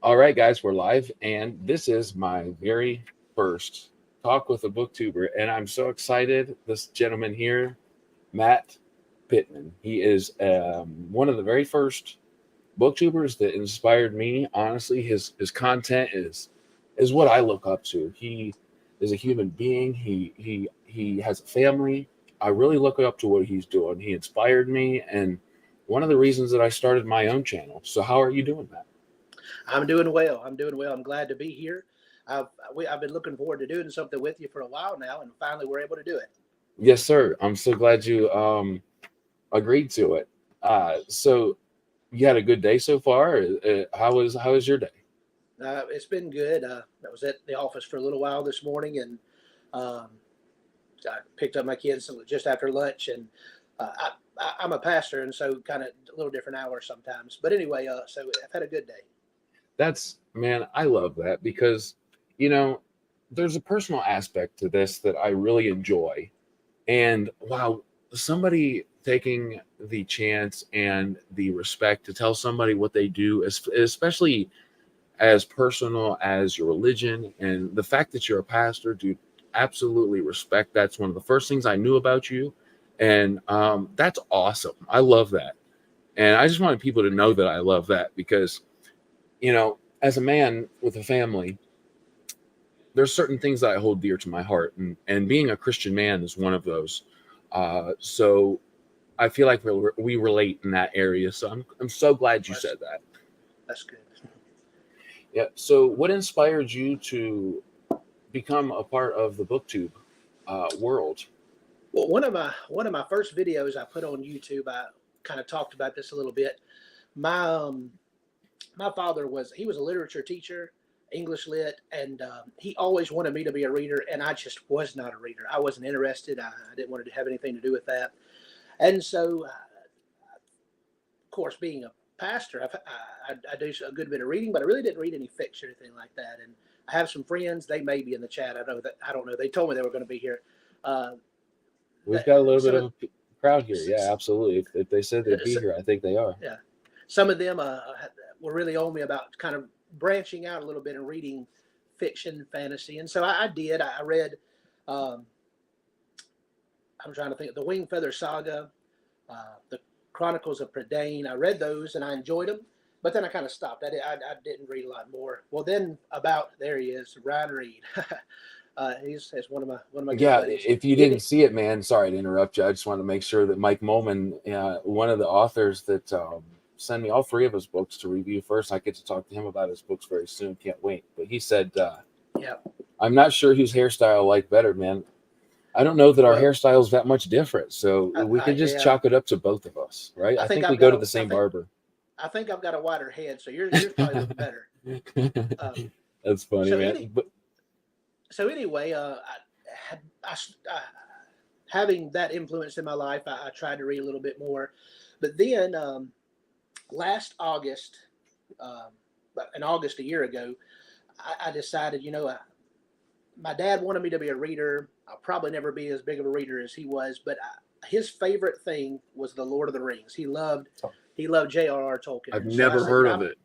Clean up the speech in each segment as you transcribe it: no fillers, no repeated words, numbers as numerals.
All right, guys, we're live, and this is my very first talk with a booktuber, and I'm so excited. This gentleman here, Matt Pittman, he is one of the very first booktubers that inspired me. Honestly, his content is what I look up to. He is a human being. He has a family. I really look up to what he's doing. He inspired me, and one of the reasons that I started my own channel. So, how are you doing, Matt? I'm doing well. I'm doing well. I'm glad to be here. I've been looking forward to doing something with you for a while now, and finally we're able to do it. Yes, sir. I'm so glad you agreed to it. So you had a good day so far. How was your day? It's been good. I was at the office for a little while this morning, and um, I picked up my kids just after lunch. And I'm a pastor, and so kind of a little different hours sometimes. But anyway, so I've had a good day. That's man, I love that because you know there's a personal aspect to this that I really enjoy. And wow, somebody taking the chance and the respect to tell somebody what they do, especially as personal as your religion and the fact that you're a pastor, dude, absolutely respect. That's one of the first things I knew about you. And that's awesome. I love that. And I just wanted people to know that I love that because, as a man with a family, there's certain things that I hold dear to my heart. And being a Christian man is one of those. So I feel like we relate in that area. So I'm so glad you That's said that. that's good. Yeah. So what inspired you to become a part of the booktube world? Well, one of my first videos I put on YouTube, I kind of talked about this a little bit. My my father was a literature teacher, English lit, and he always wanted me to be a reader, and I just was not a reader. I wasn't interested. I didn't want to have anything to do with that. And so, of course, being a pastor, I do a good bit of reading, but I really didn't read any fiction or anything like that. And I have some friends; they may be in the chat. I don't know. They told me they were going to be here. Uh, We've that got a little bit some of of a crowd here. Yeah, absolutely. If they said they'd be so, here, I think they are. yeah, some of them were really on me about kind of branching out a little bit and reading fiction, fantasy, and so I did. I read. Um, I'm trying to think of the Wing Feather Saga, the Chronicles of Prydain. I read those and I enjoyed them, but then I kind of stopped. I didn't read a lot more. Well, then about there he is, Ryan Reed. He's one of my good Yeah, buddies. if you didn't Any, see it, man, sorry to interrupt you. I just want to make sure that Mike Molman, one of the authors that sent me all three of his books to review first, I get to talk to him about his books very soon. Can't wait. But he said, yeah. I'm not sure whose hairstyle I like better, man. I don't know that our Well, hairstyles that much different, so we can just yeah. chalk it up to both of us, right? I I think think we I've go got to a. the same barber. I think I've got a wider head, so yours probably look better. Um, That's funny, so man. any But so anyway, I having that influence in my life, I tried to read a little bit more. But then last August, um, in August a year ago, I decided, my dad wanted me to be a reader. I'll probably never be as big of a reader as he was, but his favorite thing was the Lord of the Rings. He loved J.R.R. Tolkien, I've and so I never said, heard of it.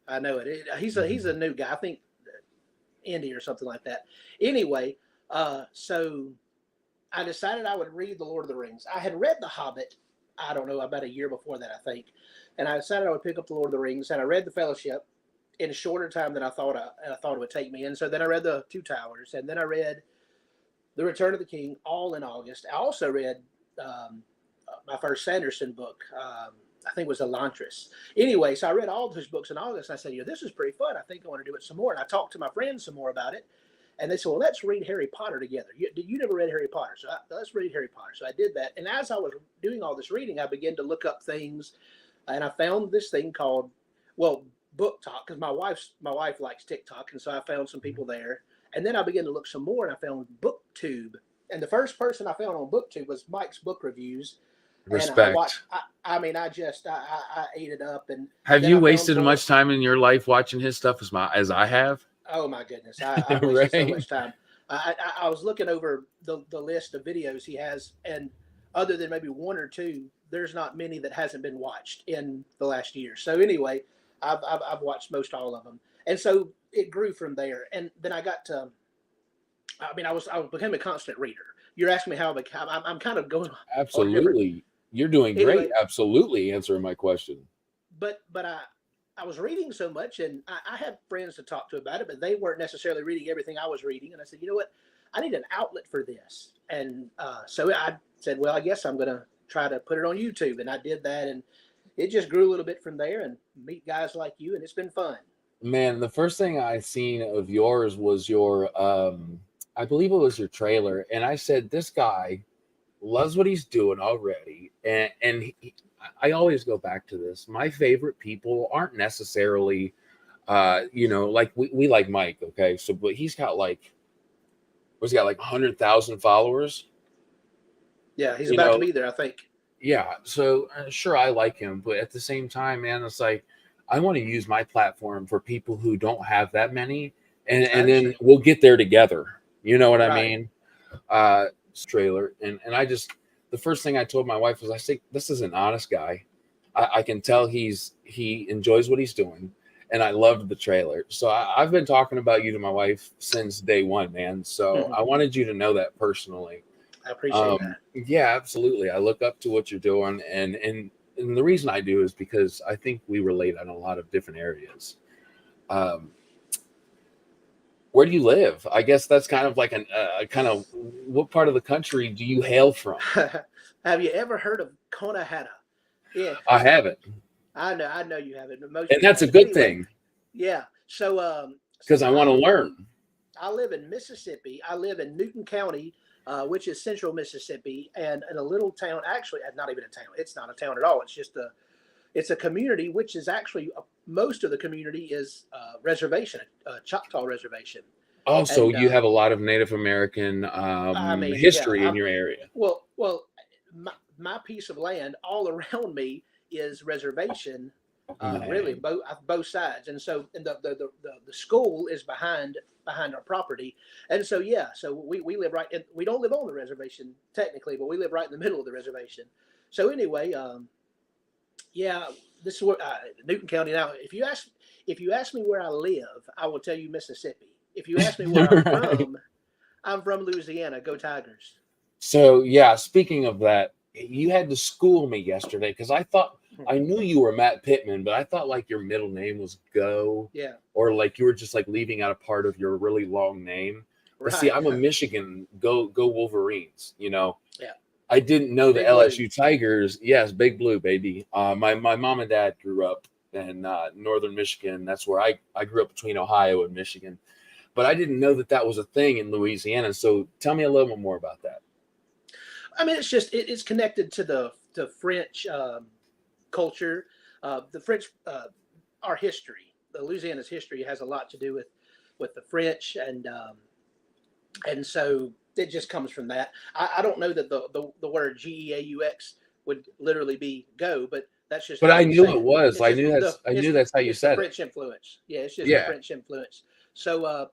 I know it. He's a new guy. I think Indy or something like that. Anyway, so I decided I would read the Lord of the Rings. I had read The Hobbit. I don't know, about a year before that, I think, and I decided I would pick up the Lord of the Rings, and I read the Fellowship in a shorter time than I thought it would take me. And so then I read the Two Towers, and then I read The Return of the King, all in August. I also read my first Sanderson book. I think it was Elantris. Anyway, so I read all those books in August. And I said, this is pretty fun. I think I want to do it some more. And I talked to my friends some more about it. And they said, well, let's read Harry Potter together. You never read Harry Potter, so let's read Harry Potter. So I did that. And as I was doing all this reading, I began to look up things, and I found this thing called, well, Book Talk, because my wife likes TikTok, and so I found some people there. And then I began to look some more, and I found Booktube. And the first person I found on Booktube was Mike's Book Reviews, and I watched. Respect. I ate it up, and Have then you I found wasted more. much time in your life watching his stuff as I have? Oh my goodness, I've wasted so Right? much time. I was looking over the list of videos he has, and other than maybe one or two, there's not many that hasn't been watched in the last year. So anyway, I've watched most all of them, and so it grew from there. And then I got to, I mean, I was becoming a constant reader. You're asking me how I became. I'm kind of going on different. Absolutely. You're doing great. Anyway, Absolutely answering my question. but I was reading so much, and I had friends to talk to about it, but they weren't necessarily reading everything I was reading. And I said, you know what, I need an outlet for this, and so I said, well, I guess I'm going to try to put it on YouTube, and I did that, and it just grew a little bit from there. And meet guys like you, and it's been fun. Man, the first thing I seen of yours was your I believe it was your trailer, and I said this guy loves what he's doing already, and I always go back to this. My favorite people aren't necessarily like we like Mike, okay? So but he's got like 100,000 followers. Yeah, he's You about know, to be there, I think. yeah, so sure I like him, but at the same time, man, it's like I want to use my platform for people who don't have that many, I and then understand. we'll get there together. You know what I Right. mean? Trailer, and I just the first thing I told my wife was I say this is an honest guy. I can tell he enjoys what he's doing, and I loved the trailer. So I've been talking about you to my wife since day one, man. So I wanted you to know that personally. I appreciate that. Yeah, absolutely. I look up to what you're doing, and the reason I do is because I think we relate on a lot of different areas. Um, where do you live? I guess that's kind of like kind of what part of the country do you hail from? Have you ever heard of Conahata? Yeah, I haven't, I know you haven't, but most and people that's a haven't. good Anyway, thing yeah. So because I want to learn. I live in Mississippi. I live in Newton County, which is central Mississippi, and in a little town. Actually, not even a town. It's not a town at all. It's a community, which is actually most of the community is reservation, Choctaw reservation, Also, and you have a lot of Native American I mean, yeah. history in your area. Well, my piece of land all around me is reservation, really Man. both sides, and so and the school is behind our property, and so yeah, so we live right. We don't live on the reservation technically, but we live right in the middle of the reservation. So anyway, yeah, this is where Newton County. Now, if you ask me where I live, I will tell you Mississippi. If you ask me where I'm from Louisiana. Go Tigers. So yeah, speaking of that, you had to school me yesterday because I knew you were Matt Pittman, but I thought like your middle name was Go, Yeah, or like you were just like leaving out a part of your really long name. But see, right. I'm a Michigan, go Wolverines. Yeah, I didn't know the Big Blue. LSU Tigers. Yes, Big Blue, baby. My mom and dad grew up in northern Michigan. That's where I grew up between Ohio and Michigan. But I didn't know that was a thing in Louisiana. So tell me a little bit more about that. I mean, it's just it's connected to the French culture, the French our history. The Louisiana's history has a lot to do with the French, and so it just comes from that. I don't know that the word GEAUX would literally be go, but that's just But how I we knew say it it. was. It's just I knew that's how you it's the said it. French influence. Yeah, it's just the Yeah. French influence. So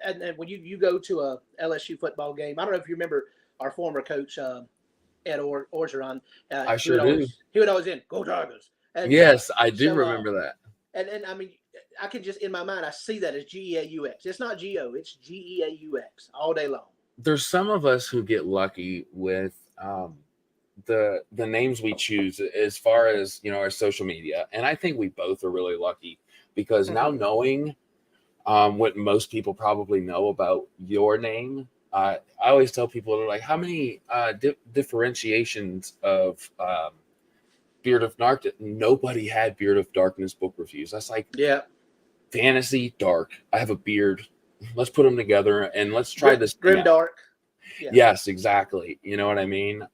and when you go to a LSU football game, I don't know if you remember our former coach Ed Orgeron. I sure do. He would always end go Tigers, and Yes, I do so remember that. and I mean I can just in my mind I see that as GEAUX. It's not GO, it's GEAUX all day long. There's some of us who get lucky with the names we choose as far as our social media, and I think we both are really lucky because now Mm-hmm. knowing what most people probably know about your name. I always tell people, they're like, how many differentiations of Beard of Darkness? Nobody had Beard of Darkness book reviews. That's like Yeah, fantasy dark. I have a beard. Let's put them together and let's try this thing out. Grimdark. Yeah. Yes, exactly. You know what I mean?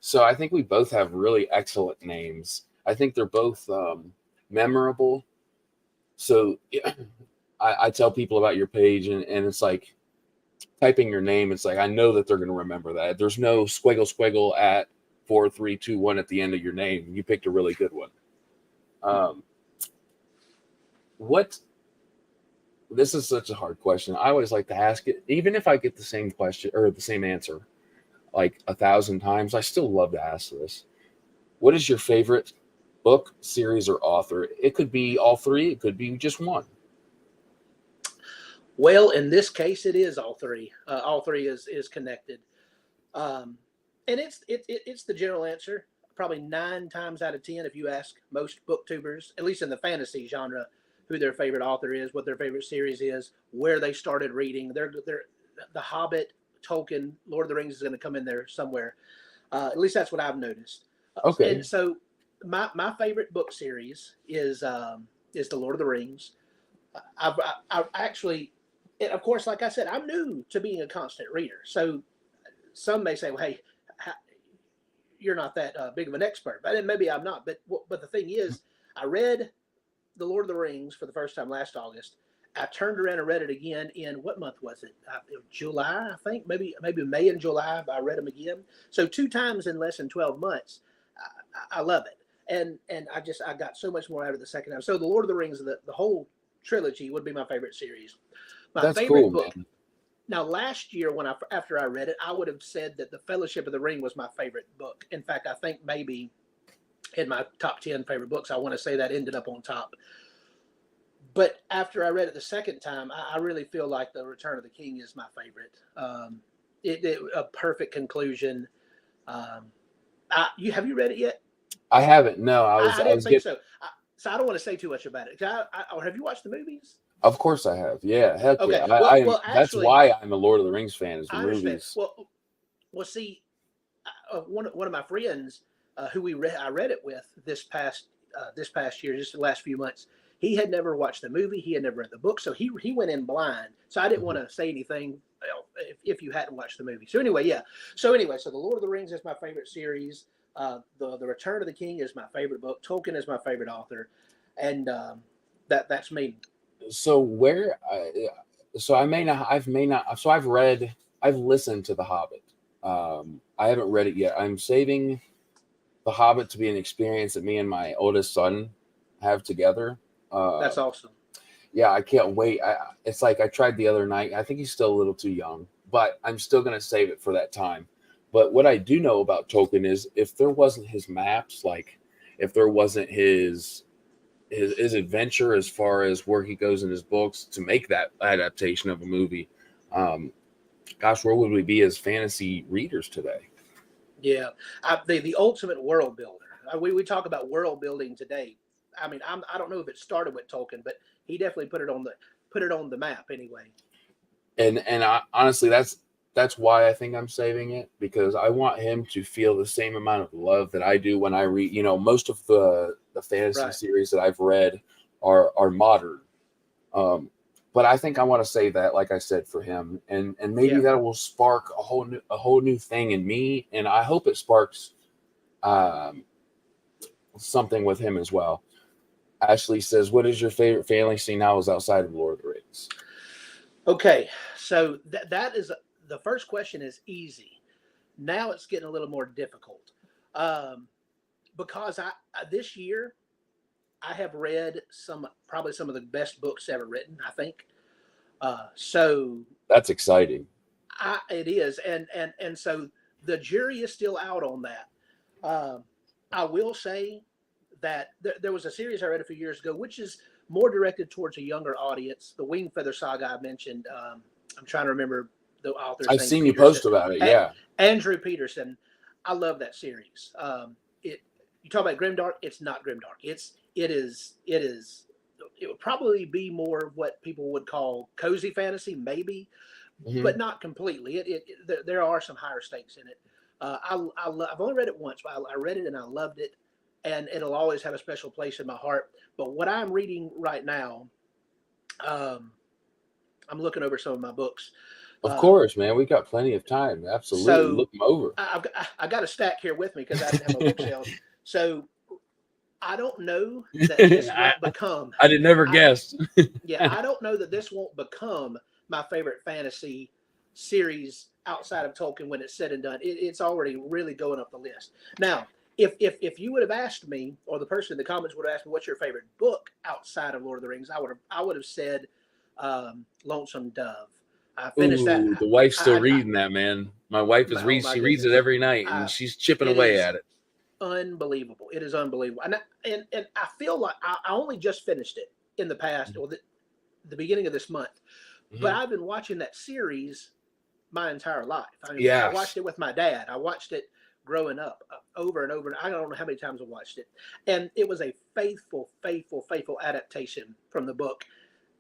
So I think we both have really excellent names. I think they're both memorable. So yeah, I tell people about your page, and it's like typing your name. It's like I know that they're going to remember that. There's no squiggle at 4321 at the end of your name. You picked a really good one. What? This is such a hard question. I always like to ask it, even if I get the same question or the same answer like 1,000 times. I still love to ask this. What is your favorite book, series, or author? It could be all three. It could be just one. Well, in this case, it is all three. All three is connected, and it's the general answer. Probably 9 times out of 10, if you ask most booktubers, at least in the fantasy genre, who their favorite author is, what their favorite series is, where they started reading, they're The Hobbit, Tolkien, Lord of the Rings is going to come in there somewhere. At least that's what I've noticed. Okay. And so my favorite book series is The Lord of the Rings. I actually, and of course, like I said, I'm new to being a constant reader. So some may say, well, hey, you're not that big of an expert. But maybe I'm not. But the thing is, I read The Lord of the Rings for the first time last August. I turned around and read it again in, what month was it? July, I think. Maybe May and July. I read them again. So 2 times in less than 12 months. I love it. And I got so much more out of the second time. So The Lord of the Rings, the whole trilogy would be my favorite series. That's favorite book. Man. Now, last year, after I read it, I would have said that The Fellowship of the Ring was my favorite book. In fact, I think maybe in my top 10 favorite books, I want to say that ended up on top. But after I read it the second time, I really feel like The Return of the King is my favorite. It a perfect conclusion. Have you read it yet? I haven't. No, I didn't think so. So I don't want to say too much about it. Or have you watched the movies? Of course I have. Yeah, heck Okay. yeah. Well, that's actually, why I'm a Lord of the Rings fan. Is the I understand. movies. Well, see, one of my friends who I read it with this past year, just the last few months. He had never watched the movie. He had never read the book, so he went in blind. So I didn't want to say anything if you hadn't watched the movie. So anyway, yeah. So The Lord of the Rings is my favorite series. The Return of the King is my favorite book. Tolkien is my favorite author, and that's me. So I've listened to The Hobbit. I haven't read it yet. I'm saving The Hobbit to be an experience that me and my oldest son have together. That's awesome. Yeah, I can't wait. It's like I tried the other night. I think he's still a little too young, but I'm still going to save it for that time. But what I do know about Tolkien is if there wasn't his maps, like if there wasn't his adventure as far as where he goes in his books to make that adaptation of a movie, gosh, where would we be as fantasy readers today? Yeah, the ultimate world builder. We talk about world building today. I mean, I don't know if it started with Tolkien, but he definitely put it on the map anyway. And honestly, that's why I think I'm saving it, because I want him to feel the same amount of love that I do when I read. You know, most of the fantasy series that I've read are modern, but I think I want to save that, like I said, for him, and maybe that will spark a whole new thing in me, and I hope it sparks something with him as well. Ashley says, "What is your favorite fantasy novels outside of Lord of the Rings?" Okay, so that is the first question is easy. Now it's getting a little more difficult because I this year I have read probably some of the best books ever written. I think so. That's exciting. It is, and so the jury is still out on that. I will say that there was a series I read a few years ago, which is more directed towards a younger audience. The Wing Feather Saga I mentioned. I'm trying to remember the author's name. I've seen you post about it. Yeah, Andrew Peterson. I love that series. You talk about grimdark. It's not grimdark. It would probably be more of what people would call cozy fantasy, maybe, but not completely. There are some higher stakes in it. I've only read it once, but I read it and I loved it. And it'll always have a special place in my heart. But what I'm reading right now, I'm looking over some of my books. Of course, man. We got plenty of time. Absolutely. So look them over. I got a stack here with me because I didn't have my bookshelves. So I don't know that this won't become. I did never guess. I don't know that this won't become my favorite fantasy series outside of Tolkien when it's said and done. It's already really going up the list. Now, if you would have asked me, or the person in the comments would have asked me, what's your favorite book outside of Lord of the Rings, I would have said Lonesome Dove. I finished that. The wife's still reading that, man. My wife is reads. She reads it every night, and she's chipping away at it. unbelievable. It is unbelievable. And I feel like I only just finished it in the past, or the beginning of this month. But Mhm. I've been watching that series my entire life. I mean, I watched Yes, it with my dad. I watched it growing up over and over. And I don't know how many times I watched it. And it was a faithful, faithful, faithful adaptation from the book.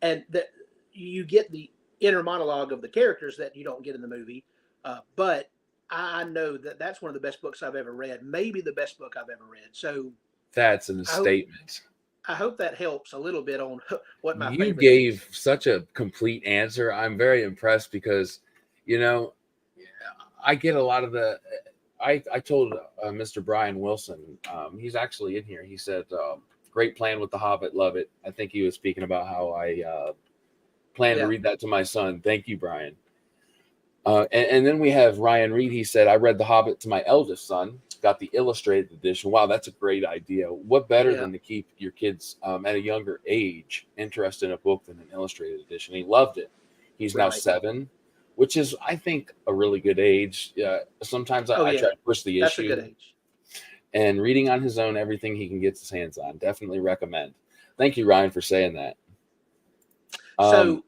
And that you get the inner monologue of the characters that you don't get in the movie. But I know that that's one of the best books I've ever read, maybe the best book I've ever read. So that's a I hope statement. I hope that helps a little bit on what my You favorite is. gave such a complete answer. I'm very impressed because, you know, I get a lot of the. I told Mr. Brian Wilson, he's actually in here. He said, "Great plan with the Hobbit, love it." I think he was speaking about how I plan to Yeah. read that to my son. Thank you, Brian. And then we have Ryan Reed. He said, "I read The Hobbit to my eldest son. Got the illustrated edition. Wow, that's a great idea. What better Yeah. than to keep your kids at a younger age interested in a book than an illustrated edition?" He loved it. He's now Right. 7, which is, I think, a really good age. Sometimes Oh I yeah. try to push the That's a good issue, age. and reading on his own everything he can get his hands on. Definitely recommend. Thank you, Ryan, for saying that. Um, So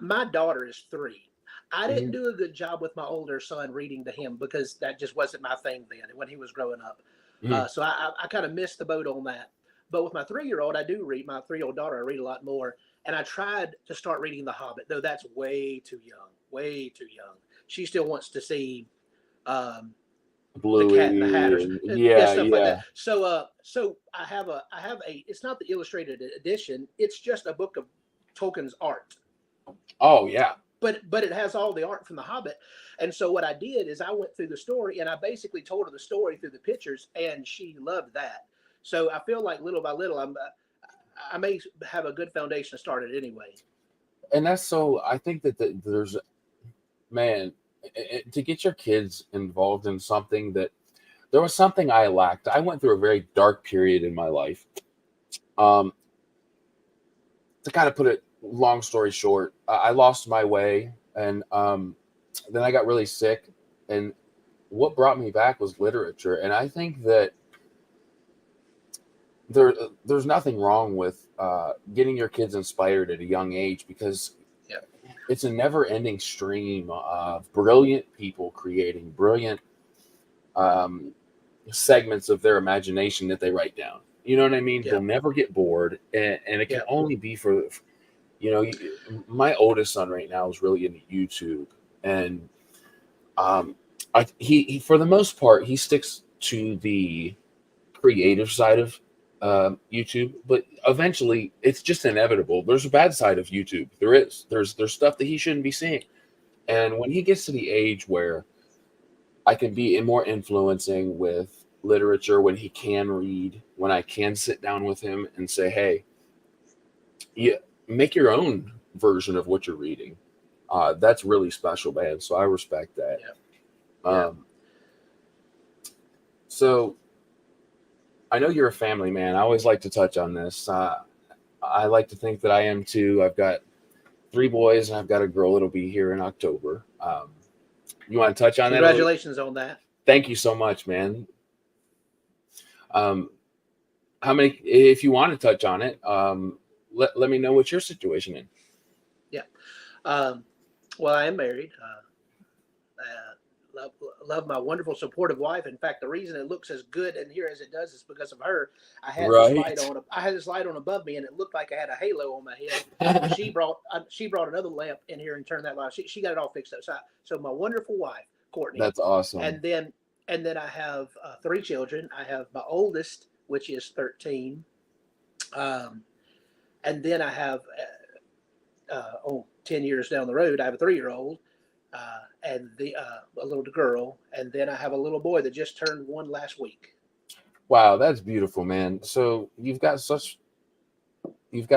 my daughter is 3. I didn't mhm, do a good job with my older son reading to him because that just wasn't my thing then when he was growing up. mhm. So I kind of missed the boat on that. But with my 3-year-old, I do read. My 3-year-old daughter, I read a lot more. And I tried to start reading The Hobbit, though that's way too young, way too young. She still wants to see um, the Cat in the Hat, or Bluey, and yeah, yeah, stuff like that. yeah. So I have a. It's not the illustrated edition. It's just a book of Tolkien's art, Oh, yeah. but it has all the art from the Hobbit. And so what I did is I went through the story and I basically told her the story through the pictures, and she loved that. So I feel like little by little, I may have a good foundation started anyway. And that's so. I think that there's, man, to get your kids involved in something that there was something I lacked. I went through a very dark period in my life. Um, to kind of put it long story short, I lost my way, and then I got really sick. And what brought me back was literature. And I think that there's nothing wrong with getting your kids inspired at a young age, because Yeah, it's a never-ending stream of brilliant people creating brilliant um, segments of their imagination that they write down. You know what I mean? yeah, They'll never get bored, and it can yeah, only be for, my oldest son right now is really into YouTube, and um, he for the most part he sticks to the creative side of YouTube, but eventually it's just inevitable. There's a bad side of YouTube. There is. There's stuff that he shouldn't be seeing, yeah, and when he gets to the age where I can be more influencing with literature, when he can read, when I can sit down with him and say, "Hey, yeah, make your own version of what you're reading." That's really special, man. So I respect that. yeah, yeah. Um, so I know you're a family man. I always like to touch on this. I like to think that I am too. I've got 3 boys and I've got a girl that'll be here in October. You want to touch on that a little? Congratulations on that. Thank you so much, man. Um, how many? If you want to touch on it, let me know what your situation is. Yeah. Um, well, I am married. Love, love my wonderful supportive wife. In fact, the reason it looks as good in here as it does is because of her. Right. I had this light on above me, and it looked like I had a halo on my head. And she brought another lamp in here and turned that light. She got it all fixed up. So my wonderful wife, Courtney, That's awesome. and then I have 3 children. I have my oldest, which is 13, um, and then I have 10 years down the road, I have a 3-year-old and a little girl, and then I have a little boy that just turned 1 last week. Wow, that's beautiful, man. So you've got a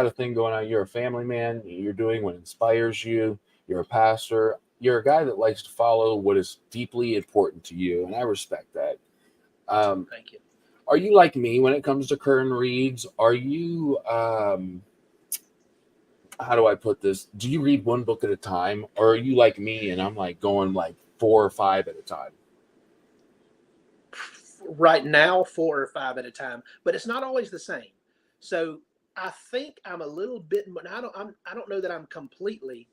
thing going on. You're a family man. You're doing what inspires you. You're a pastor. You're a guy that likes to follow what is deeply important to you, and I respect that. Um, Thank you. are you like me when it comes to current reads? Are you how do I put this? Do you read one book at a time, or are you like me and I'm like going like 4 or 5 at a time? right now 4 or 5 at a time, but it's not always the same. So I think I'm a little bit. I don't know that I'm completely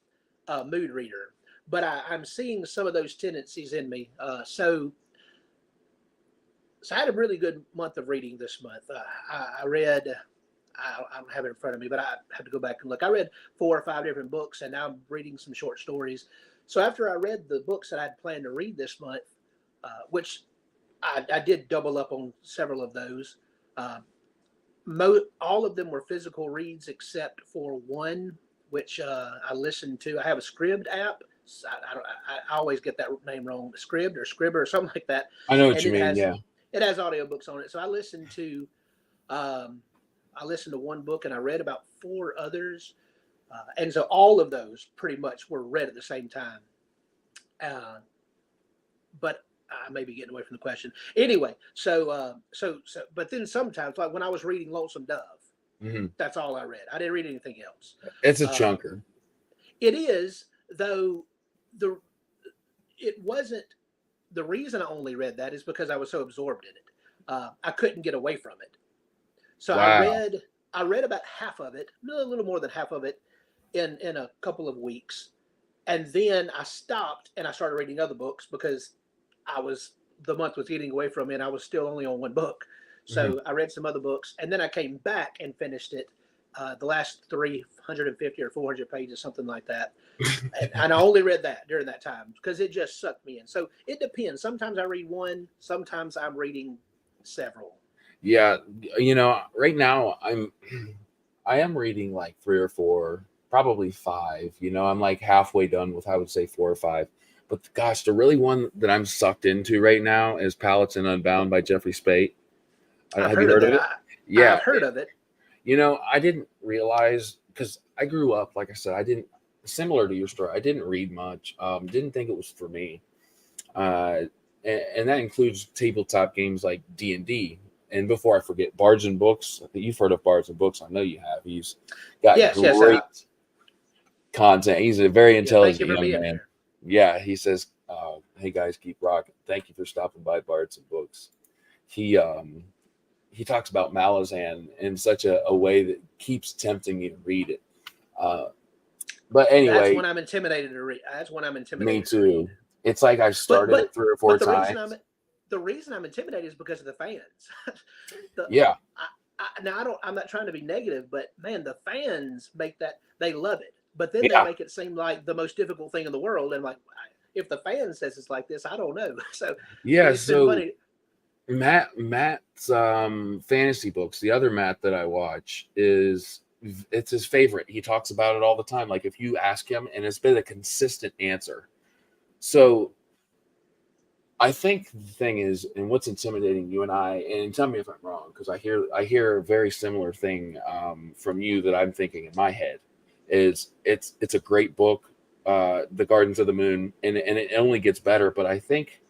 a mood reader, but I'm seeing some of those tendencies in me. So I had a really good month of reading this month. I read. I don't have it in front of me, but I had to go back and look. I read 4 or 5 different books, and now I'm reading some short stories. So after I read the books that I had planned to read this month, which I did double up on several of those. All of them were physical reads except for one, which I listened to. I have a Scribd app. I always get that name wrong, Scribd or Scribber or something like that. I know what And you mean. Yeah. it has audiobooks on it. So I listened to one book and I read about 4 others. And so all of those pretty much were read at the same time. But I may be getting away from the question. Anyway, but then sometimes, like when I was reading Lonesome Dove, that's all I read. I didn't read anything else. It's a chunker. It is, though. It wasn't. The reason I only read that is because I was so absorbed in it. I couldn't get away from it. So wow. I read about half of it, a little more than half of it, in a couple of weeks, and then I stopped and I started reading other books because the month was getting away from me and I was still only on one book. So I read some other books and then I came back and finished it. The last 350 or 400 pages, something like that. And I only read that during that time because it just sucked me in. So it depends. Sometimes I read one, sometimes I'm reading several. Yeah. Right now I am reading like 3 or 4, probably 5. I'm like halfway done with, I would say 4 or 5. But gosh, the really one that I'm sucked into right now is Pallets and Unbound by Jeffrey Spate. Have you heard of it? Yeah, I've heard of it. I didn't realize, because I grew up, like I said, similar to your story, I didn't read much. Didn't think it was for me. And that includes tabletop games like D&D. And before I forget, Bards and Books. I think you've heard of Bards and Books. I know you have. He's got great content. He's a very intelligent young man. There. Yeah, he says, hey guys, keep rocking. Thank you for stopping by Bards and Books. He talks about Malazan in such a way that keeps tempting me to read it. But anyway, that's when I'm intimidated to read. Me too. It's like I've started it 3 or 4 times. The reason I'm intimidated is because of the fans. Yeah. I'm not trying to be negative, but man, the fans they love it. But then they make it seem like the most difficult thing in the world. And like, if the fan says it's like this, I don't know. So yeah, it's been funny. Matt's fantasy books, the other Matt that I watch, it's his favorite. He talks about it all the time. Like if you ask him, and it's been a consistent answer. So I think the thing is, and what's intimidating you and I, and tell me if I'm wrong, because I hear a very similar thing from you that I'm thinking in my head, is it's a great book, The Gardens of the Moon, and it only gets better. But I think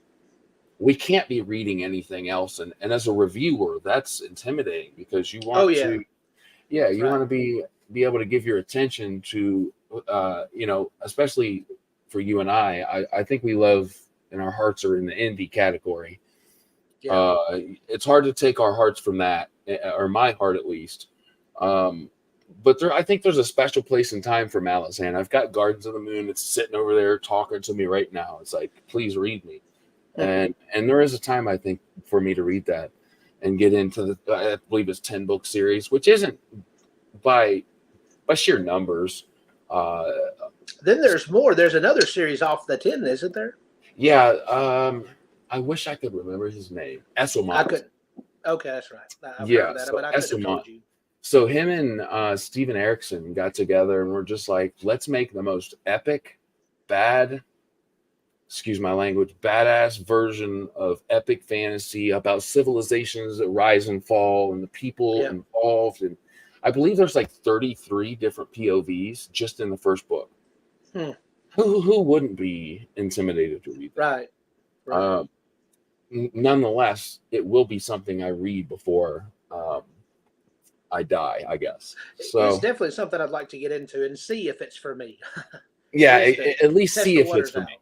we can't be reading anything else, and as a reviewer, that's intimidating because you want want to be able to give your attention to especially for you and I think we love, and our hearts are in the indie category. Yeah. It's hard to take our hearts from that, or my heart at least. But I think there's a special place and time for Malazan. I've got Gardens of the Moon. It's sitting over there talking to me right now. It's like, please read me. And there is a time, I think, for me to read that and get into I believe it's 10-book series, which isn't by sheer numbers. Then there's more. There's another series off the 10, isn't there? Yeah. I wish I could remember his name. Esselmont. I could. Okay, that's right. I've heard of that, but I couldn't have told you. So him and Steven Erikson got together and were just like, let's make the most epic, badass version of epic fantasy about civilizations that rise and fall and the people involved. And I believe there's like 33 different POVs just in the first book. Who wouldn't be intimidated to read that? Right. Nonetheless, it will be something I read before I die, I guess. So it's definitely something I'd like to get into and see if it's for me. Yeah, at least see if it's for me.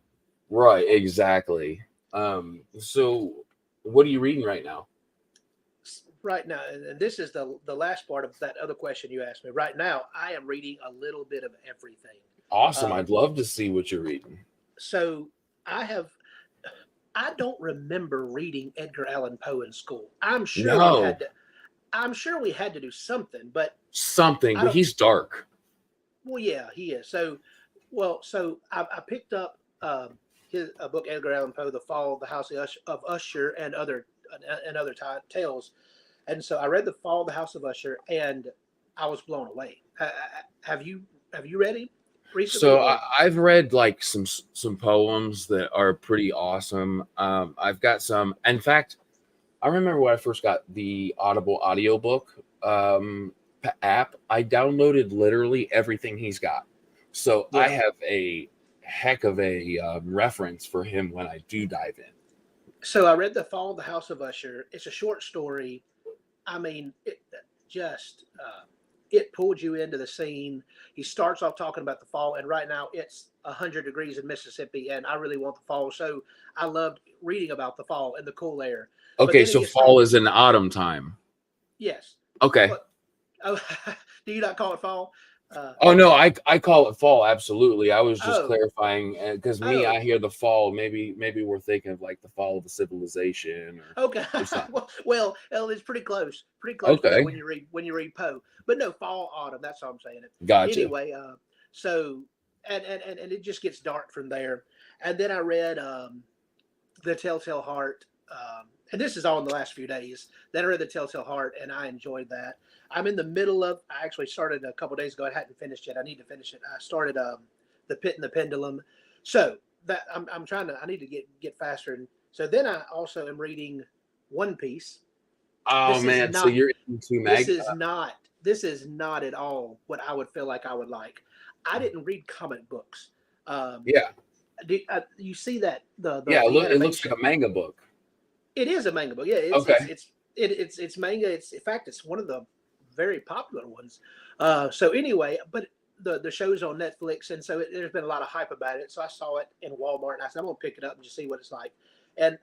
Right, exactly. So What are you reading right now? Right now, and this is the last part of that other question you asked me. Right now, I am reading a little bit of everything. Awesome. I'd love to see what you're reading. So I don't remember reading Edgar Allan Poe in school. I'm sure we No, had to. I'm sure we had to do something, but something, I but don't. he's dark. Well, yeah, he is. So I picked up a book, Edgar Allan Poe, The Fall of the House of Usher, and other tales. And so I read The Fall of the House of Usher, and I was blown away. Have you read him recently? So Or I've read like some poems that are pretty awesome. I've got some. In fact, I remember when I first got the Audible audiobook app, I downloaded literally everything he's got. So I yeah. have a heck of a reference for him when I do dive in. So I read The Fall of the House of Usher. It's a short story. I mean, it pulled you into the scene. He starts off talking about the fall, and right now it's 100 degrees in Mississippi, and I really want the fall. So I loved reading about the fall and the cool air. But Okay, then it so gets fall started. is in autumn time. Yes. Okay. What? Oh, do you not call it fall? Oh no, I call it fall. Absolutely. I was just Oh, clarifying because me, oh, I hear the fall. Maybe we're thinking of like the fall of the civilization okay. or something. Well, it's pretty close to that Okay, when you read Poe. But no, fall, autumn. That's all I'm saying. gotcha. Anyway, so and it just gets dark from there. And then I read The Telltale Heart. And this is all in the last few days. Then I read The Telltale Heart, and I enjoyed that. I'm in the middle of. I actually started a couple of days ago. I hadn't finished yet. I need to finish it. I started The Pit and the Pendulum. So that I'm trying to. I need to get faster. And so then I also am reading One Piece. Oh This is man, so not. you're into This mag? is not. This is not at all what I would feel like I would like. I didn't read comic books. Um, Yeah, you see that yeah. the It looks like animation? a manga book. It is a manga book. Yeah, Okay, it's manga. It's in fact it's one of the very popular ones. So anyway, but the show's on Netflix, and so there's been a lot of hype about it. So I saw it in Walmart, and I said I'm gonna pick it up and just see what it's like. And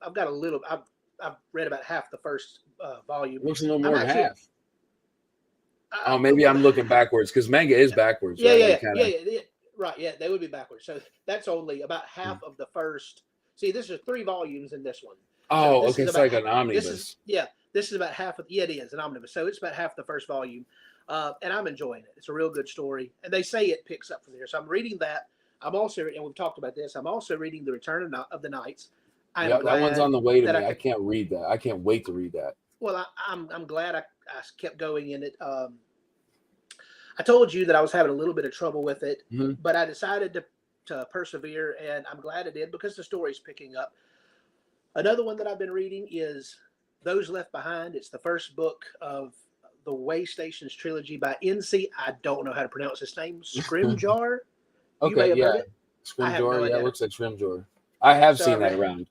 I've got a little. I've read about half the first volume. it looks a little I'm more than actually. half. Oh, maybe I'm looking backwards because manga is backwards, Yeah, right? yeah, It kind yeah, of. yeah, yeah. Right, yeah, they would be backwards. So that's only about half of the first. See, this is 3 volumes in this one. So Oh, this okay. is It's about like an this is omnibus. yeah, this is about half of yeah, it is an omnibus. So it's about half the first volume, and I'm enjoying it. It's a real good story, and they say it picks up from there. So I'm reading that. I'm also, and we've talked about this. I'm also reading The Return of the Knights. I am Yeah, that one's on glad the way to that I me. I could. can't read that. I can't wait to read that. Well, I'm glad I kept going in it. I told you that I was having a little bit of trouble with it, Mhm. but I decided to persevere, and I'm glad I did because the story's picking up. Another one that I've been reading is Those Left Behind. It's the first book of the Way Stations trilogy by N.C. I don't know how to pronounce his name. Scrimjar. You may Okay, have heard yeah. it. I have no Scrimgeour, yeah, it idea. looks like Scrimgeour. I have So I seen that read. around.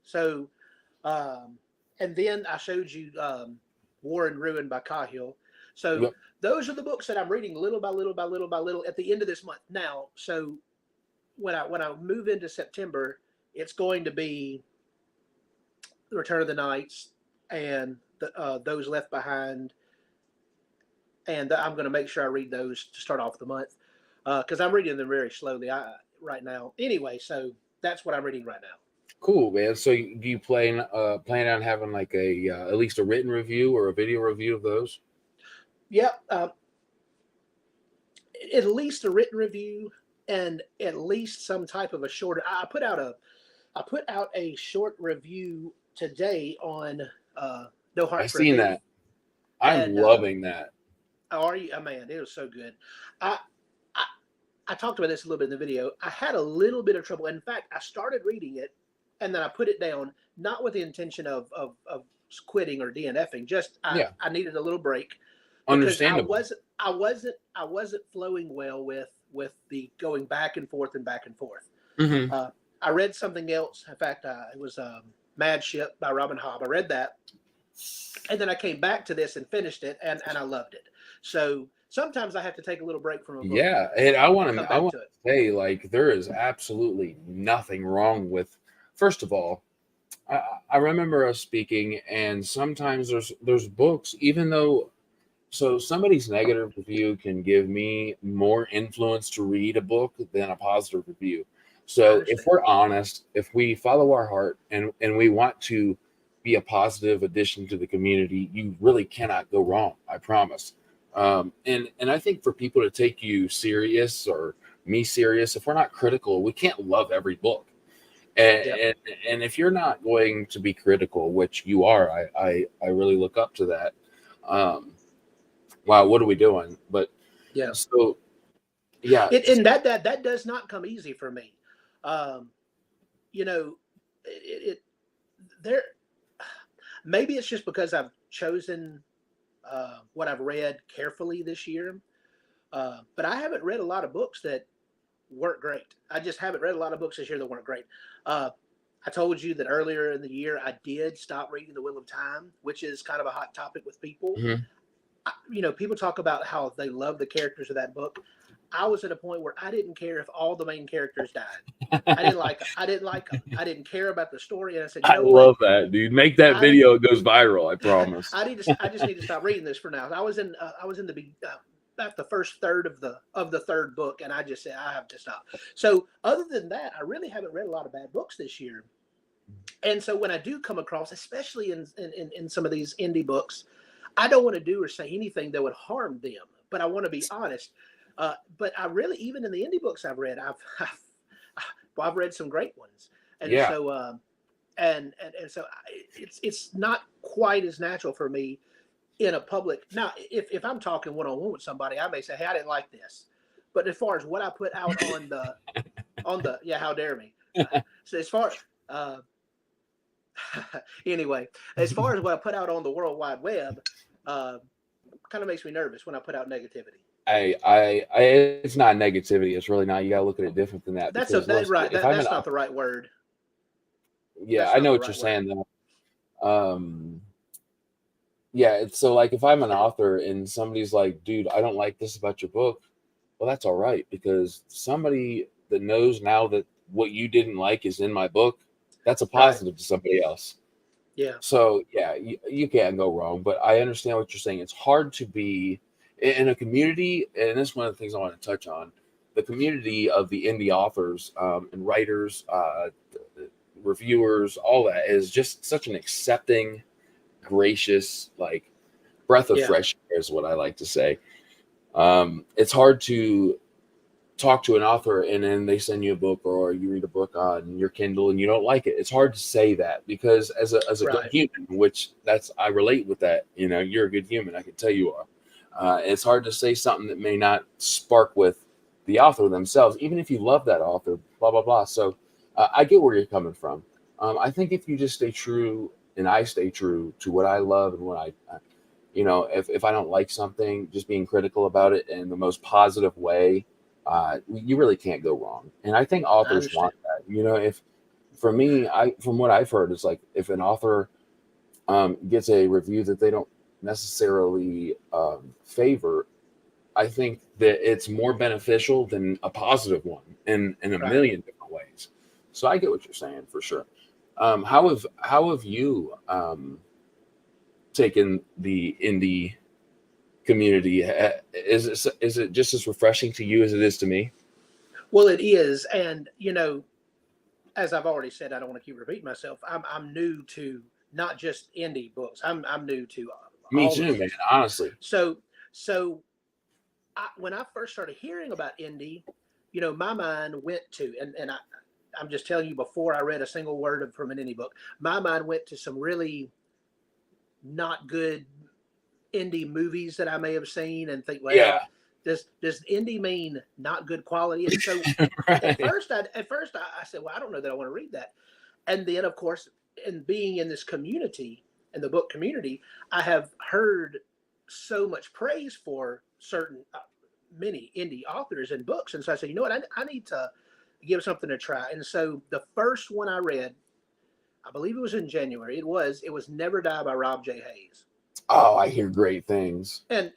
So, and then I showed you War and Ruin by Cahill. So Yep. those are the books that I'm reading little by little by little by little at the end of this month. Now, so when I move into September, it's going to be The Return of the Knights and Those Left Behind, and I'm going to make sure I read those to start off the month because I'm reading them very slowly right now. Anyway, so that's what I'm reading right now. Cool, man. So do you plan on having like a at least a written review or a video review of those? Yep, at least a written review and at least some type of a short. I put out a short review today on No I Heart for a seen Thief, that. I'm and loving that. are you? Oh, man, it was so good. I, I I talked about this a little bit in the video. I had a little bit of trouble. In fact, I started reading it and then I put it down, not with the intention of quitting or DNFing. Just Yeah, I needed a little break because understandable. I wasn't flowing well with the going back and forth and back and forth. Hmm. Uh, I read something else. In fact, it was Mad Ship by Robin Hobb. I read that, and then I came back to this and finished it, and I loved it. So sometimes I have to take a little break from a book Yeah, and I and want come to I back want to it. to say like there is absolutely nothing wrong with. First of all, I remember us speaking, and sometimes there's books, even though so somebody's negative review can give me more influence to read a book than a positive review. I So if understand. we're honest, if we follow our heart and we want to be a positive addition to the community, you really cannot go wrong. I promise. And I think for people to take you serious or me serious, if we're not critical, we can't love every book. And, Yep. and and if you're not going to be critical, which you are, I really look up to that. Um, wow, what are we doing? But Yeah. so yeah, And that does not come easy for me. Um, you know, it there. Maybe it's just because I've chosen what I've read carefully this year. But I haven't read a lot of books that weren't great. I just haven't read a lot of books this year that weren't great. Uh, I told you that earlier in the year I did stop reading The Wheel of Time, which is kind of a hot topic with people. mhm. People talk about how they love the characters of that book. I was at a point where I didn't care if all the main characters died. I didn't like them. I didn't like them. I didn't care about the story. And I said, you I know what? love that, dude. Make that I need video; it goes viral. I promise. I just need to stop reading this for now. I was in the about the first third of the third book, and I just said I have to stop. So other than that, I really haven't read a lot of bad books this year. And so when I do come across, especially in some of these indie books, I don't want to do or say anything that would harm them. But I want to be honest. But I really, even in the indie books I've read, I've read some great ones, and Yeah, so and so it's not quite as natural for me in a public. Now, if I'm talking one on one with somebody, I may say, "Hey, I didn't like this," but as far as what I put out on the yeah, how dare me? So as far uh, anyway, as far as what I put out on the World Wide Web, uh, kind of makes me nervous when I put out negativity. it's not negativity. It's really not. You gotta look at it different than that because listen, Right. if I'm an That's not the right word. yeah, That's I not know the what you're right word. saying though. Um, yeah, it's so like if I'm an author and somebody's like, dude, I don't like this about your book, well, that's all right because somebody that knows now that what you didn't like is in my book, that's a Right. positive to somebody else. Yeah. So yeah, you can't go wrong. But I understand what you're saying. It's hard to be in a community, and this is one of the things I want to touch on. The community of the indie authors and writers, reviewers, all that is just such an accepting, gracious, like breath of Yeah. fresh air is what I like to say. It's hard to talk to an author and then they send you a book or you read a book on your Kindle and you don't like it. It's hard to say that because as a good Right. human, which that's I relate with that. You know, you're a good human. I can tell you are. It's hard to say something that may not spark with the author themselves, even if you love that author. Blah blah blah. So I get where you're coming from. I think if you just stay true and I stay true to what I love and what if I don't like something, just being critical about it in the most positive way, you really can't go wrong. And I think I authors understand. want that. If for me, from what I've heard, it's like if an author gets a review that they don't necessarily favor, I think that it's more beneficial than a positive one in a Right. million different ways. So I get what you're saying for sure. How have you taken the indie community? Is it just as refreshing to you as it is to me? Well, it is, and as I've already said, I don't want to keep repeating myself. I'm new to not just indie books. I'm new to Me all of too, man. these. Honestly, So so when I first started hearing about indie, my mind went to, and I'm just telling you before I read a single word from an indie book, my mind went to some really not good indie movies that I may have seen and think, yeah, well, does indie mean not good quality? And so right. at first I said, well, I don't know that I want to read that. And then of course, in being in this community, in the book community, I have heard so much praise for certain many indie authors and books. And so I said, you know what, I need to give something a try. And so the first one I read, I believe it was in January. It was Never Die by Rob J. Hayes. Oh, I hear great things. And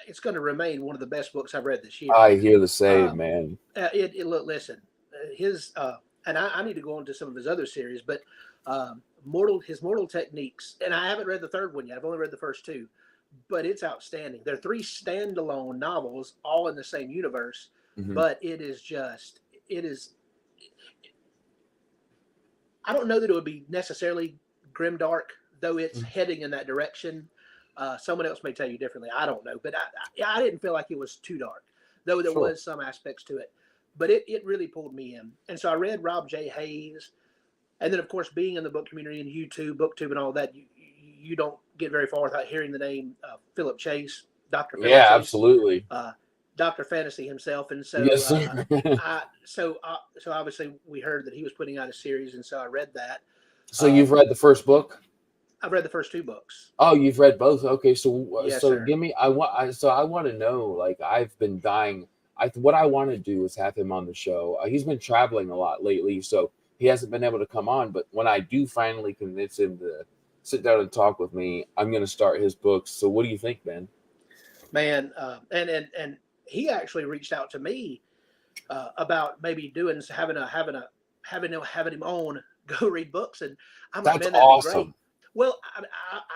it's going to remain one of the best books I've read this year. I hear the same, Um, man. look, listen, his and I need to go into some of his other series, but His Mortal Techniques, and I haven't read the third one yet. I've only read the first two, but it's outstanding. They're three standalone novels, all in the same universe, but it is. I don't know that it would be necessarily grimdark, though it's heading in that direction. Someone else may tell you differently. I don't know, but I didn't feel like it was too dark, though there was some aspects to it. But it really pulled me in, and so I read Rob J. Hayes. And then, of course, being in the book community and YouTube, Booktube, and all that, you don't get very far without hearing the name Philip Chase, Dr. Philip Chase, absolutely. Dr. Fantasy himself. And so, yes, so obviously we heard that he was putting out a series, and so I read that. So you've read the first book? I've read the first two books. Oh, you've read both? Okay, so Yes, so sir. give me. I want to know. Like, I've been dying. What I want to do is have him on the show. He's been traveling a lot lately, so he hasn't been able to come on, but when I do finally convince him to sit down and talk with me, I'm going to start his books. So what do you think, Ben? Man, and he actually reached out to me about maybe having him on Go Read Books, and I'm like, man, that'd awesome. be great. Well,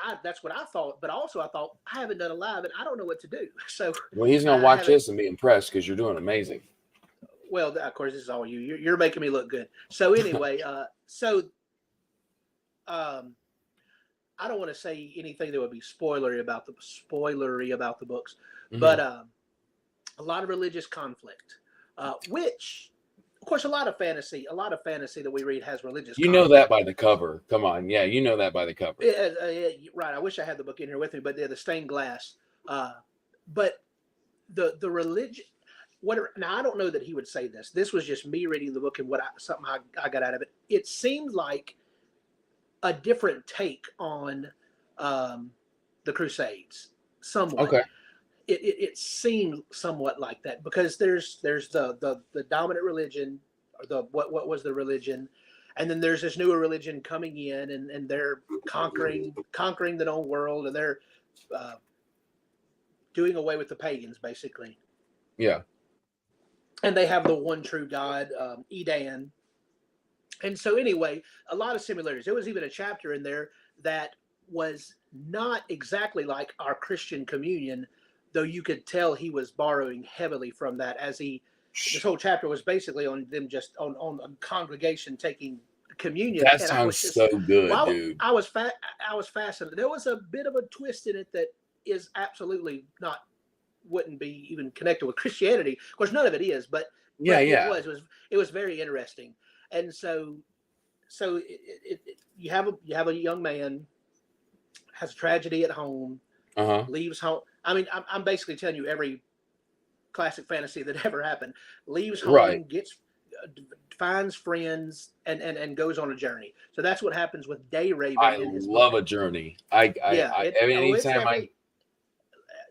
I that's what I thought, but also I thought I haven't done a live, and I don't know what to do. So well, he's going to watch this and be impressed because you're doing amazing. Well, of course, this is all you. You're making me look good. So anyway, I don't want to say anything that would be spoilery about the books, but a lot of religious conflict, which, of course, a lot of fantasy that we read has religious. You know that by the cover. Come on, yeah, you know that by the cover. Right. I wish I had the book in here with me, but they're the stained glass. But the religion. Now I don't know that he would say this. This was just me reading the book and something I got out of it. It seemed like a different take on the Crusades. Somewhat. Okay. It seemed somewhat like that because there's the dominant religion, or what was the religion, and then there's this newer religion coming in, and they're conquering the known world, and they're doing away with the pagans, basically. Yeah. And they have the one true God, Edan. And so anyway, a lot of similarities. There was even a chapter in there that was not exactly like our Christian communion, though you could tell he was borrowing heavily from that, as this whole chapter was basically on them just on a congregation taking communion. That sounds so good, dude. I was fascinated. There was a bit of a twist in it that is absolutely wouldn't be even connected with Christianity. Of course, none of it is, but it was very interesting. And so you have a young man has a tragedy at home, leaves home. I mean, I'm basically telling you every classic fantasy that ever happened. Leaves home, finds friends, and goes on a journey. So that's what happens with Dayraven. I love a journey.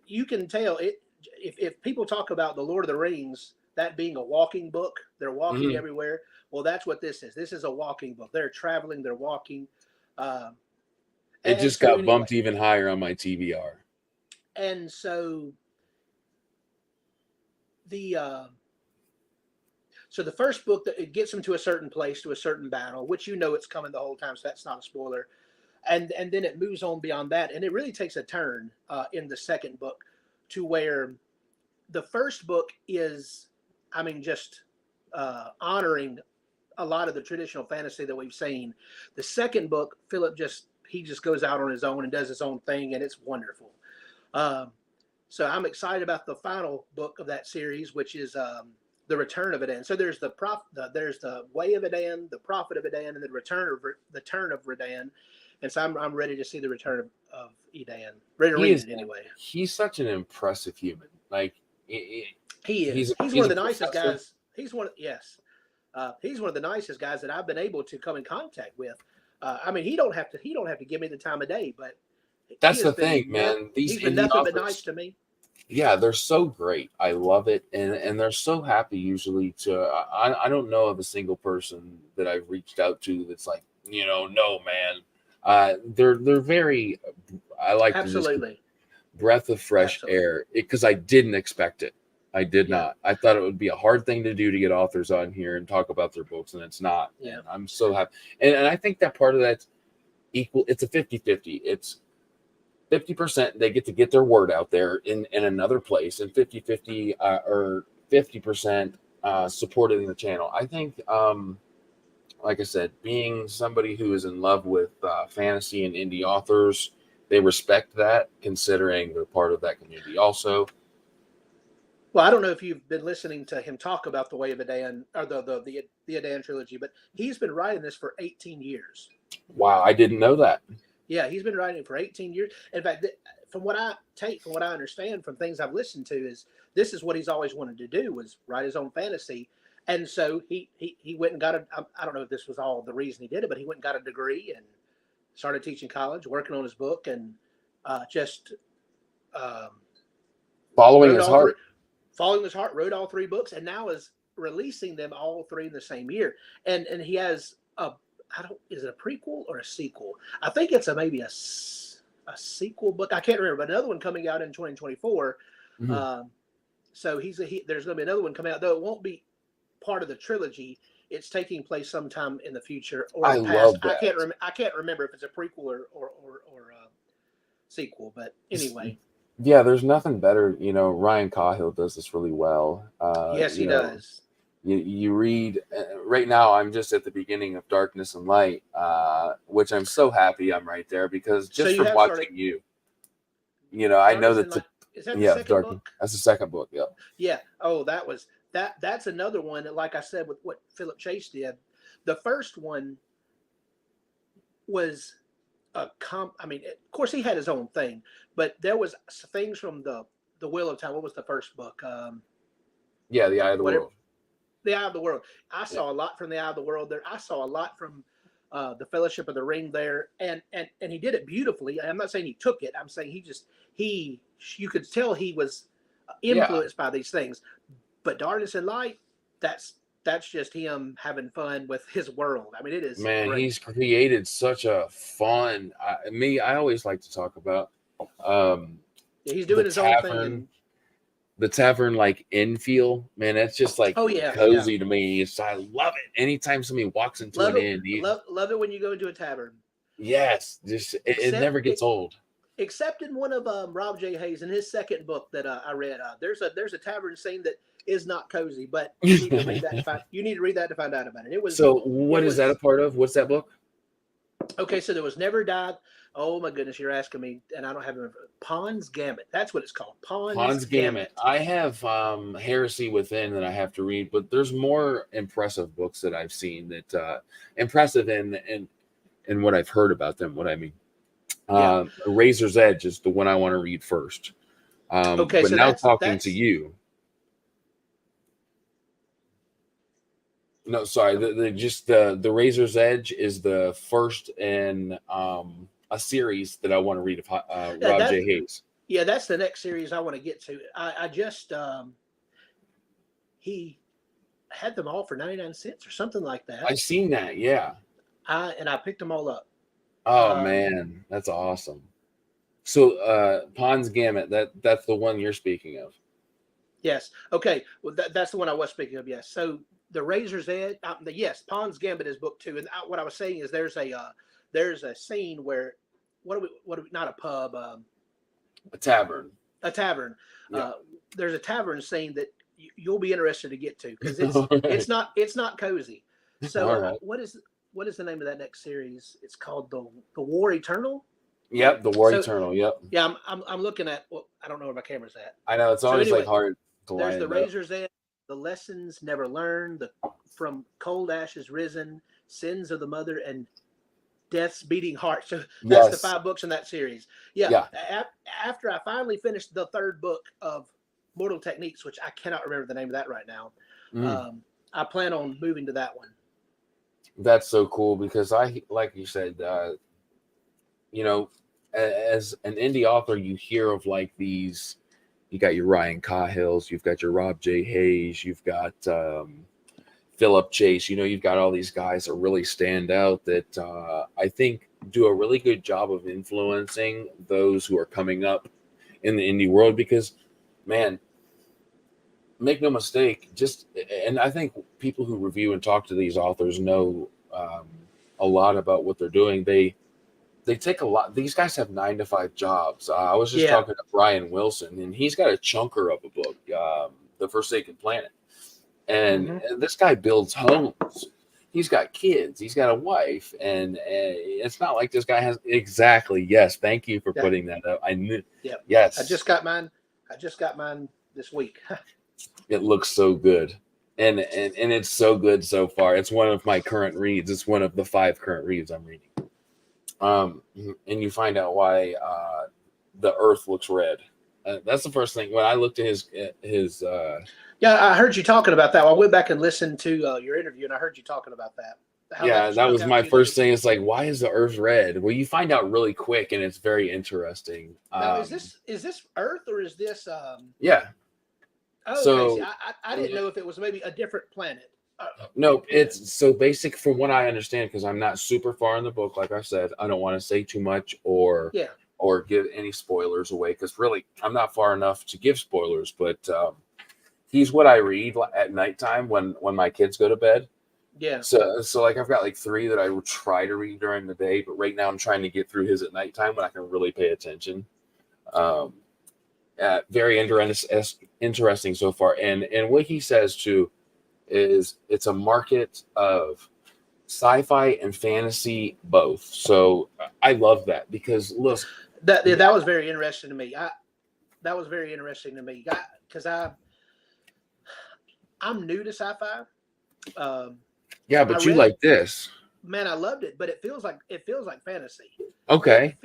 You can tell it. If people talk about the Lord of the Rings, that being a walking book, they're walking everywhere. Well, that's what this is. This is a walking book. They're traveling, they're walking. It just got bumped even higher on my TBR. And so the first book, that it gets them to a certain place, to a certain battle, which it's coming the whole time, so that's not a spoiler. And then it moves on beyond that, and it really takes a turn in the second book, to where the first book is, just honoring a lot of the traditional fantasy that we've seen. The second book, Philip just goes out on his own and does his own thing, and it's wonderful. So I'm excited about the final book of that series, which is the Return of Edan. So there's there's the Way of Edan, the Prophet of Edan, and the Return of Redan. And so I'm ready to see the return of Edan. Ready to read it anyway. He's such an impressive human. Like he is. He's one of the nicest guys. He's one of the nicest guys that I've been able to come in contact with. He don't have to give me the time of day, but that's the thing, man. He's been nothing but nice to me. Yeah, they're so great. I love it, and they're so happy. Usually, I don't know of a single person that I've reached out to that's like, no, man. They're very. I like absolutely breath of fresh air because I didn't expect it. I did Yeah. not. I thought it would be a hard thing to do to get authors on here and talk about their books, and it's not. Yeah. And I'm so happy. And I think that part of that's equal. It's a 50-50. It's 50% they get their word out there in another place, and 50-50 or 50% supporting the channel. I think, like I said, being somebody who is in love with fantasy and indie authors, they respect that, considering they're part of that community also. Well, I don't know if you've been listening to him talk about the Way of Adan or the Adan trilogy, but he's been writing this for 18 years. Wow, I didn't know that. Yeah, he's been writing it for 18 years. In fact, from what I understand from things I've listened to, is this is what he's always wanted to do, was write his own fantasy. And so he went and got I don't know if this was all the reason he did it, but he went and got a degree and started teaching college, working on his book, and just Following his heart. Following his heart, wrote all 3 books, and now is releasing them all 3 in the same year. And he has is it a prequel or a sequel? I think it's maybe a sequel book. I can't remember, but another one coming out in 2024. Mm-hmm. So there's going to be another one coming out, though it won't be part of the trilogy. It's taking place sometime in the future or I past. Love that. I can't remember if it's a prequel or sequel, but anyway. Yeah, there's nothing better. Ryan Cahill does this really well. Yes, he does. You read right now. I'm just at the beginning of Darkness and Light, which I'm so happy I'm right there, because just from watching you, I know that. Is that the second book? That's the second book. Yeah. Yeah. Oh, that's another one. Like I said, with what Philip Chase did, the first one was of course he had his own thing, but there was things from the Wheel of Time. What was the first book? The Eye of the World. The Eye of the World. I saw a lot from the Eye of the World there. I saw a lot from the Fellowship of the Ring there, and he did it beautifully. I'm not saying he took it. I'm saying you could tell he was influenced by these things. But Darkness and Light, that's just him having fun with his world. I mean, it is. Man, great. He's created such a fun. I always like to talk about. He's doing his own thing. The tavern inn feel, man, that's just like cozy to me. I love it. Anytime somebody walks into an inn, love it when you go into a tavern. Yes, just it never gets old. Except in one of Rob J. Hayes, in his second book that I read, there's a tavern scene that is not cozy, but you need to read that to find out about it. What is that a part of? What's that book? Okay, so there was Never Died. Oh my goodness, you're asking me, and I don't have it. Pawn's Gambit. That's what it's called. Pawn's Gambit. I have Heresy Within that I have to read, but there's more impressive books that I've seen that impressive in what I've heard about them. What I mean, Razor's Edge is the one I want to read first. Okay, but so now talking to you. No, sorry. The Razor's Edge is the first in a series that I want to read of Rob J. Hayes. Yeah, that's the next series I want to get to. I just he had them all for 99 cents or something like that. I've seen that, yeah. I picked them all up. Oh man, that's awesome. So Pawn's Gambit, that's the one you're speaking of. Yes. Okay. Well, that's the one I was speaking of. Yes. So the Razor's Edge. Yes, Pawn's Gambit is book 2, and what I was saying is there's a scene where what are we not a pub, a tavern. A tavern. Yeah. There's a tavern scene that you'll be interested to get to, because it's not cozy. So right. What is the name of that next series? It's called the War Eternal. Yep, the War Eternal. Yep. Yeah, I'm looking at. Well, I don't know where my camera's at. I know it's always like hard to There's the Razor's Edge, the Lessons Never Learned, From Cold Ashes Risen, Sins of the Mother, and Death's Beating Heart. So that's the 5 books in that series. Yeah. After I finally finished the 3rd book of Mortal Techniques, which I cannot remember the name of that right now, I plan on moving to that one. That's so cool, because like you said, as an indie author, you hear of like these. You got your Ryan Cahills, you've got your Rob J. Hayes, you've got Philip Chase. You've got all these guys that really stand out that I think do a really good job of influencing those who are coming up in the indie world. Because, man, make no mistake, and I think people who review and talk to these authors know a lot about what they're doing. They take a lot. These guys have 9 to 5 jobs. I was just Yeah. talking to Brian Wilson, and he's got a chunker of a book, The Forsaken Planet, and this guy builds homes. He's got kids. He's got a wife, and it's not like this guy has exactly. Yes, thank you for putting that up. I knew. Yep. Yes, I just got mine this week. it looks so good, and it's so good so far. It's one of my current reads. It's one of the 5 current reads I'm reading. And you find out why the Earth looks red. That's the first thing. When I looked at his Yeah, I heard you talking about that. I went back and listened to your interview, and I heard you talking about that. That was my first thing. It's like, why is the Earth red? Well, you find out really quick, and it's very interesting. Now, is this Earth or is this? Yeah. Oh, so okay. I didn't know if it was maybe a different planet. No, it's so basic from what I understand, because I'm not super far in the book. Like I said, I don't want to say too much or give any spoilers away, because really I'm not far enough to give spoilers. But he's what I read at nighttime when my kids go to bed. Yeah. So like I've got like 3 that I would try to read during the day, but right now I'm trying to get through his at nighttime when I can really pay attention. Very interesting so far, and what he says too is it's a market of sci-fi and fantasy both. So I love that, because look, that was very interesting to me. That was very interesting to me, because I'm new to sci-fi. but you like this. Man, I loved it, but it feels like fantasy. Okay.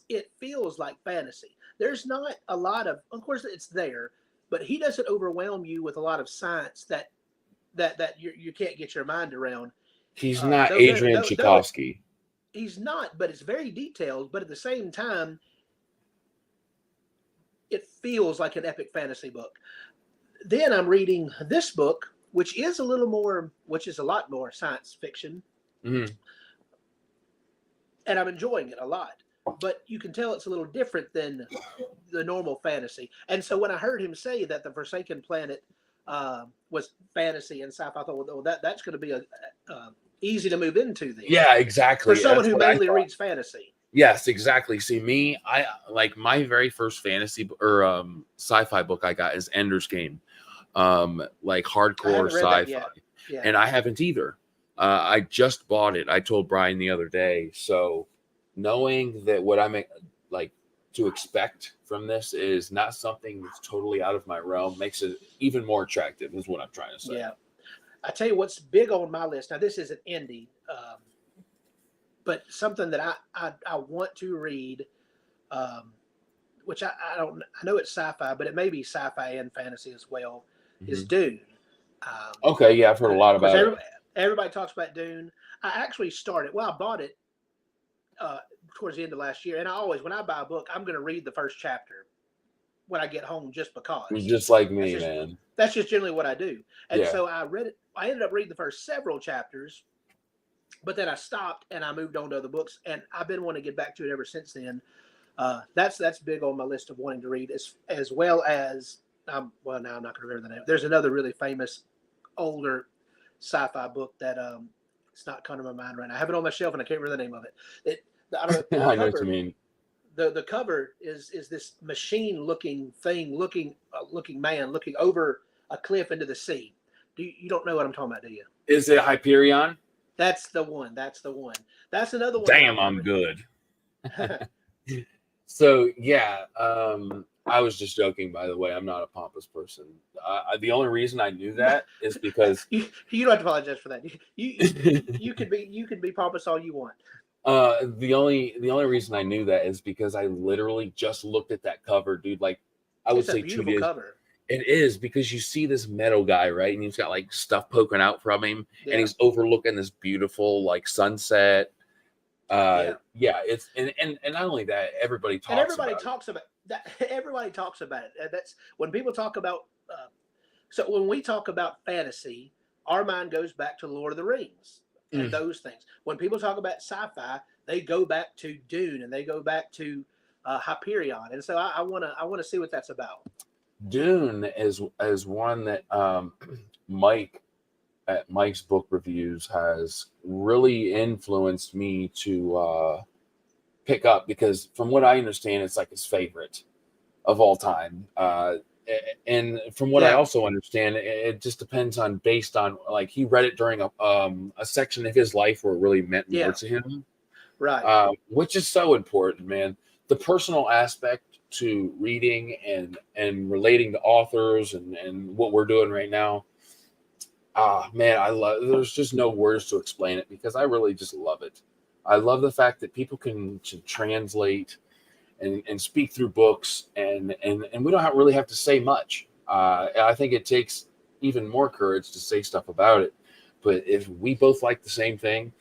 It feels like fantasy. There's not a lot of course it's there, but he doesn't overwhelm you with a lot of science that you can't get your mind around. He's not Adrian Tchaikovsky. He's not, but it's very detailed. But at the same time, it feels like an epic fantasy book. Then I'm reading this book, which is a lot more science fiction. Mm-hmm. And I'm enjoying it a lot. But you can tell it's a little different than the normal fantasy. And so when I heard him say that the Forsaken Planet was fantasy and sci-fi, I thought, well, that's going to be easy to move into then. Yeah, exactly. For someone who mainly reads fantasy. Yes, exactly. See, me, I like my very first fantasy or sci-fi book I got is Ender's Game, like hardcore sci-fi, and I haven't either. I just bought it. I told Brian the other day. So knowing that what I'm like to expect from this is not something that's totally out of my realm makes it even more attractive, is what I'm trying to say. Yeah. I tell you what's big on my list. Now, this isn't indie, but something that I want to read, which I know it's sci-fi, but it may be sci-fi and fantasy as well, is Dune. Okay, yeah, I've heard a lot about it. Everybody talks about Dune. I actually I bought it towards the end of last year. And when I buy a book, I'm going to read the first chapter when I get home, just because. Just like me, man. That's just generally what I do. And so I read it. I ended up reading the first several chapters, but then I stopped and I moved on to other books. And I've been wanting to get back to it ever since then. That's big on my list of wanting to read, as well as, now I'm not going to remember the name. There's another really famous older sci-fi book that it's not coming to my mind right now. I have it on my shelf and I can't remember the name of it. I don't know. I know what you mean. The cover is this machine-looking thing, looking man looking over a cliff into the sea. You don't know what I'm talking about, do you? Is it Hyperion? That's the one. That's another one. Damn, I'm good. So yeah, I was just joking, by the way. I'm not a pompous person. The only reason I knew that is because you don't have to apologize for that. You could be pompous all you want. The only reason I knew that is because I literally just looked at that cover, dude. Like I would say 2 days. Cover. It is, because you see this metal guy, right? And he's got like stuff poking out from him, and he's overlooking this beautiful like sunset. It's and not only that, everybody talks about that. Everybody talks about it. That's when people talk about. So when we talk about fantasy, our mind goes back to Lord of the Rings and those things. When people talk about sci-fi, they go back to Dune and they go back to Hyperion. And so I want to see what that's about. Dune is one that Mike at Mike's Book Reviews has really influenced me to pick up, because from what I understand, it's like his favorite of all time. And from what I Yeah, also understand, it just depends on, based on, like, he read it during a section of his life where it really meant more yeah, to him, right. which is so important, man. The personal aspect to reading and relating to authors and what we're doing right now. Ah, man, I love. There's just no words to explain it, because I really just love it. I love the fact that people can translate and speak through books, and we don't really have to say much. I think it takes even more courage to say stuff about it. But if we both like the same thing,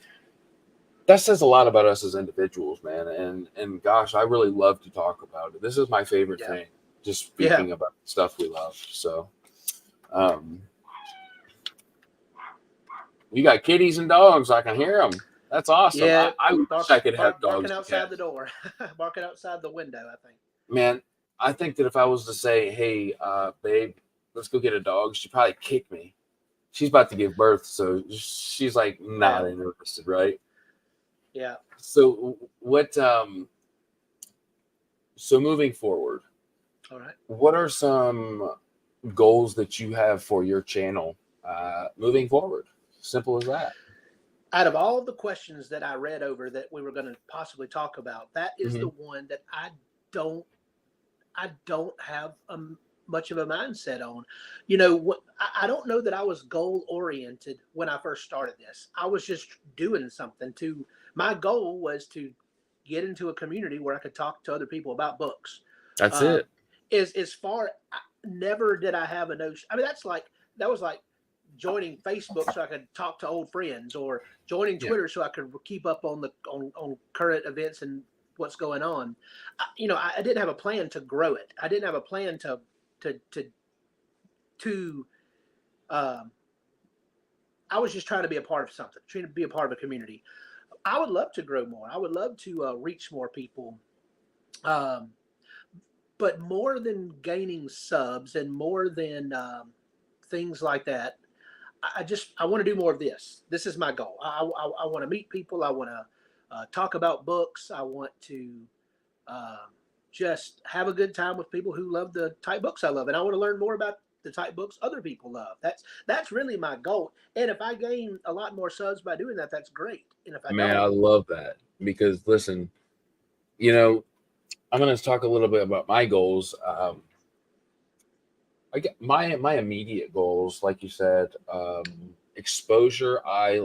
that says a lot about us as individuals, man. And gosh, I really love to talk about it. This is my favorite Yeah, thing, just yeah, speaking about stuff we love. So, um, you got kitties and dogs. I can hear them. That's awesome. yeah. I wish I could have dogs Barking and outside the cats. door, barking outside the window. I think. Man, I think that if I was to say, "Hey, babe, let's go get a dog," she'd probably kick me. She's about to give birth, so she's like not Well, interested, right? yeah. So what? So moving forward, All right. what are some goals that you have for your channel moving forward? Simple as that. Out of all of the questions that I read over that we were going to possibly talk about, that is the Hmm. one that don't I don't have much of a mindset on. You know, I don't know that I was goal oriented when I first started this. I was just doing something to. My goal was to get into a community where I could talk to other people about books. That's Uh, it. as far, never did I have a notion. I mean, that was like joining Facebook so I could talk to old friends, or joining Yeah. Twitter so I could keep up on on current events and what's going on. I didn't have a plan to grow it. I didn't have a plan to to. Um, I was just trying to be a part of something, trying to be a part of a community. I would love to grow more. I would love to reach more people. Um, but more than gaining subs and more than things like that, I want to do more of this. This is my goal. I want to meet people. I want to talk about books. I want to uh, just have a good time with people who love the type books I love, and I want to learn more about the type books other people love. That's really my goal. And if I gain a lot more subs by doing that, that's great. And if I Man, I don't, love that, because listen, you know, I'm going to talk a little bit about my goals. I get my immediate goals, like you said, exposure. I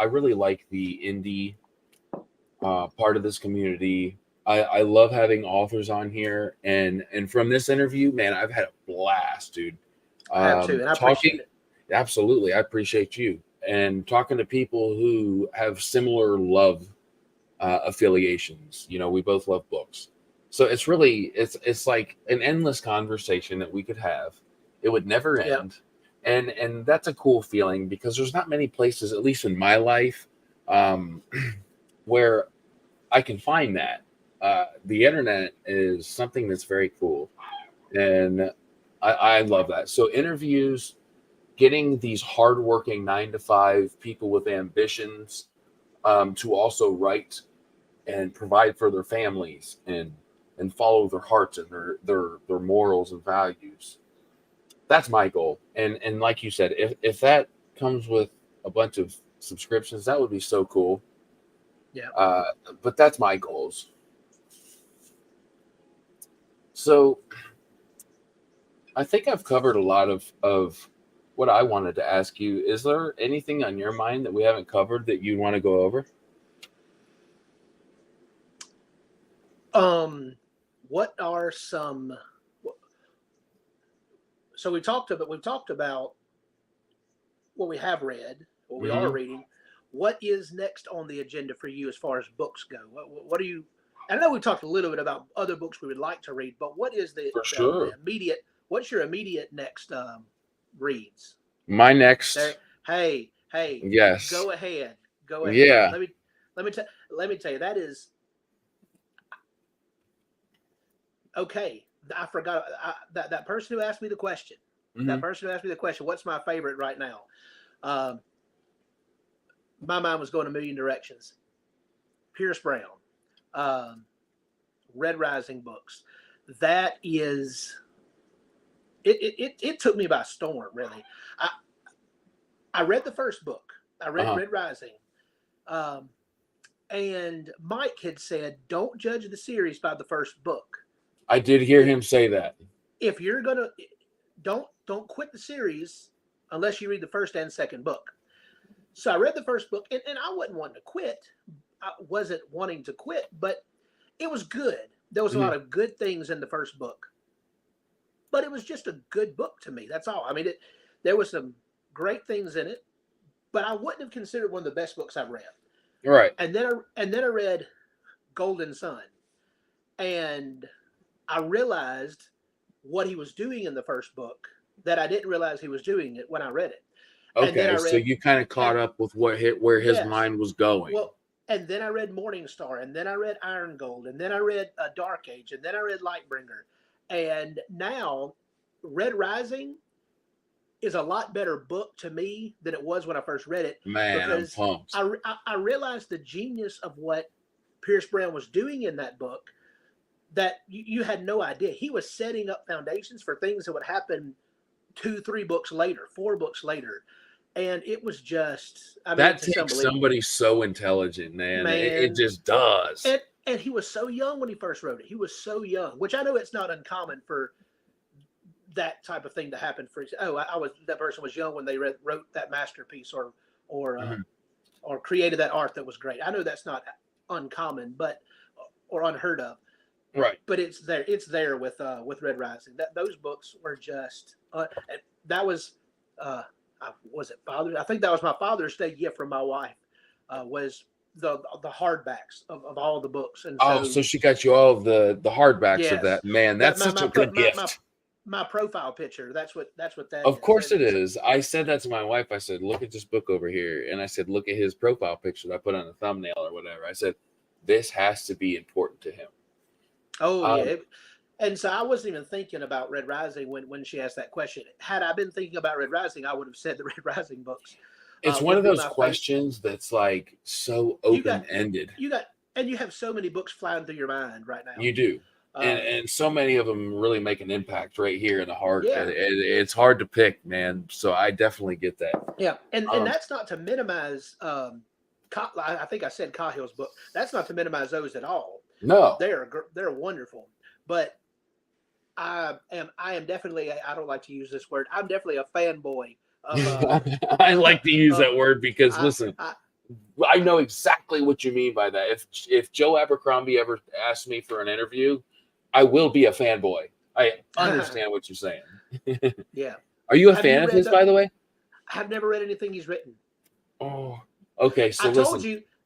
really like the indie part of this community. I love having authors on here, and from this interview, man, I've had a blast, dude. I have too, and I appreciate Talking, it. absolutely, I appreciate you, and talking to people who have similar love affiliations. You know, we both love books, so it's like an endless conversation that we could have. It would never Yeah, end, and that's a cool feeling, because there's not many places, at least in my life, um, where I can find that. The internet is something that's very cool, and I love that. So interviews, getting these hardworking 9 to 5 people with ambitions to also write and provide for their families and follow their hearts and their morals and values. That's my goal. And like you said, if that comes with a bunch of subscriptions, that would be so cool. yeah. Uh, but that's my goals. So I think I've covered a lot of what I wanted to ask you. Is there anything on your mind that we haven't covered that you want to go over? Um, what are some? So we've talked about what we have read, what we are Hmm. reading. What is next on the agenda for you as far as books go? What are you? I know we talked a little bit about other books we would like to read, but what is For the sure. immediate? What's your immediate next reads? My There. next, Hey, yes, go ahead, go ahead. yeah, Let me let me tell you that is okay. I forgot that person who asked me the question. Mhm. That person who asked me the question, what's my favorite right now? My mind was going a million directions. Pierce Brown, Red Rising books. That is, it took me by storm, really. I read the first book. I read Red Rising. And Mike had said, don't judge the series by the first book. I did hear him say that. If you're gonna, don't quit the series unless you read the first and second book. So I read the first book, and I wasn't wanting to quit. I wasn't wanting to quit, but it was good. There was a lot of good things in the first book, but it was just a good book to me. That's all. I mean, there was some great things in it, but I wouldn't have considered one of the best books I've read. Right. And then I read Golden Sun, and I realized what he was doing in the first book that I didn't realize he was doing it when I read it. Okay, so you kind of caught up with where his mind was going. Well, and then I read Morningstar, and then I read Iron Gold, and then I read Dark Age, and then I read Lightbringer, and now Red Rising is a lot better book to me than it was when I first read it. Man, because I'm pumped. I realized the genius of what Pierce Brown was doing in that book that you had no idea. He was setting up foundations for things that would happen 2-3 books later, 4 books later. And it was just, I mean, that takes somebody so intelligent, man. It just does. And he was so young when he first wrote it. He was so young, which I know it's not uncommon for that type of thing to happen. For that person was young when they wrote that masterpiece or created that art that was great. I know that's not uncommon, or unheard of. Right. But it's there. It's there with Red Rising. Those books were just. That was. Was it Father's? I think that was my Father's Day gift from my wife. Was the hardbacks of all the books. And so she got you all of the hardbacks of that. Man, that's such a good gift. My profile picture. That's what that of is. Course it is. I said that to my wife. I said, look at this book over here. And I said, look at his profile picture that I put on a thumbnail or whatever. I said, this has to be important to him. Oh, yeah. And so I wasn't even thinking about Red Rising when she asked that question. Had I been thinking about Red Rising, I would have said the Red Rising books. It's one of those questions that's like so open-ended. And you have so many books flying through your mind right now. You do. And so many of them really make an impact right here in the heart. Yeah. It's hard to pick, man. So I definitely get that. Yeah. And that's not to minimize, I think I said Cahill's book. That's not to minimize those at all. No. They're wonderful. But I am definitely, I don't like to use this word, I'm definitely a fanboy of, I like to use that word because listen, I know exactly what you mean by that. If Joe Abercrombie ever asked me for an interview, I will be a fanboy. I understand what you're saying. Yeah. Are you a fan of his, by the way? I've never read anything he's written. Oh, okay. So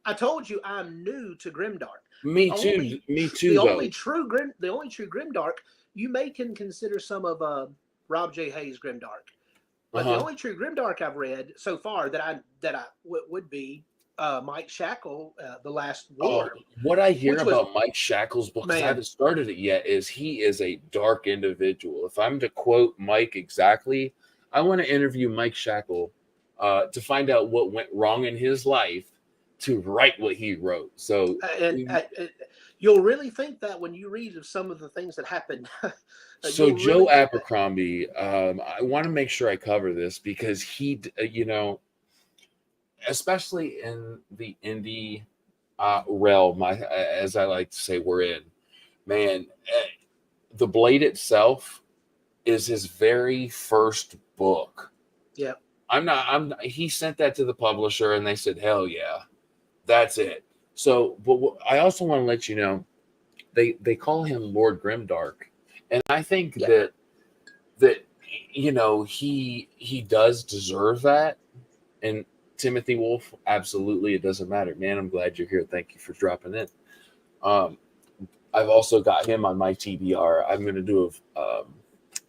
I told you I'm new to grimdark. Me too. The only true grimdark, you can consider some of Rob J. Hayes' grimdark. But the only true grimdark I've read so far that I would be Mike Shackle, The Last War. What I hear about Mike Shackle's book, because I haven't started it yet, is he is a dark individual. If I'm to quote Mike exactly, I want to interview Mike Shackle to find out what went wrong in his life to write what he wrote. So you'll really think that when you read of some of the things that happened. So Joe Abercrombie, I want to make sure I cover this because he, especially in the indie realm, as I like to say, we're in, man, The Blade itself is his very first book. Yeah. He sent that to the publisher and they said, hell yeah, that's it. So, but I also want to let you know, they call him Lord Grimdark. And I think that he does deserve that. And Timothy Wolf, absolutely, it doesn't matter. Man, I'm glad you're here. Thank you for dropping in. I've also got him on my TBR. I'm going to do a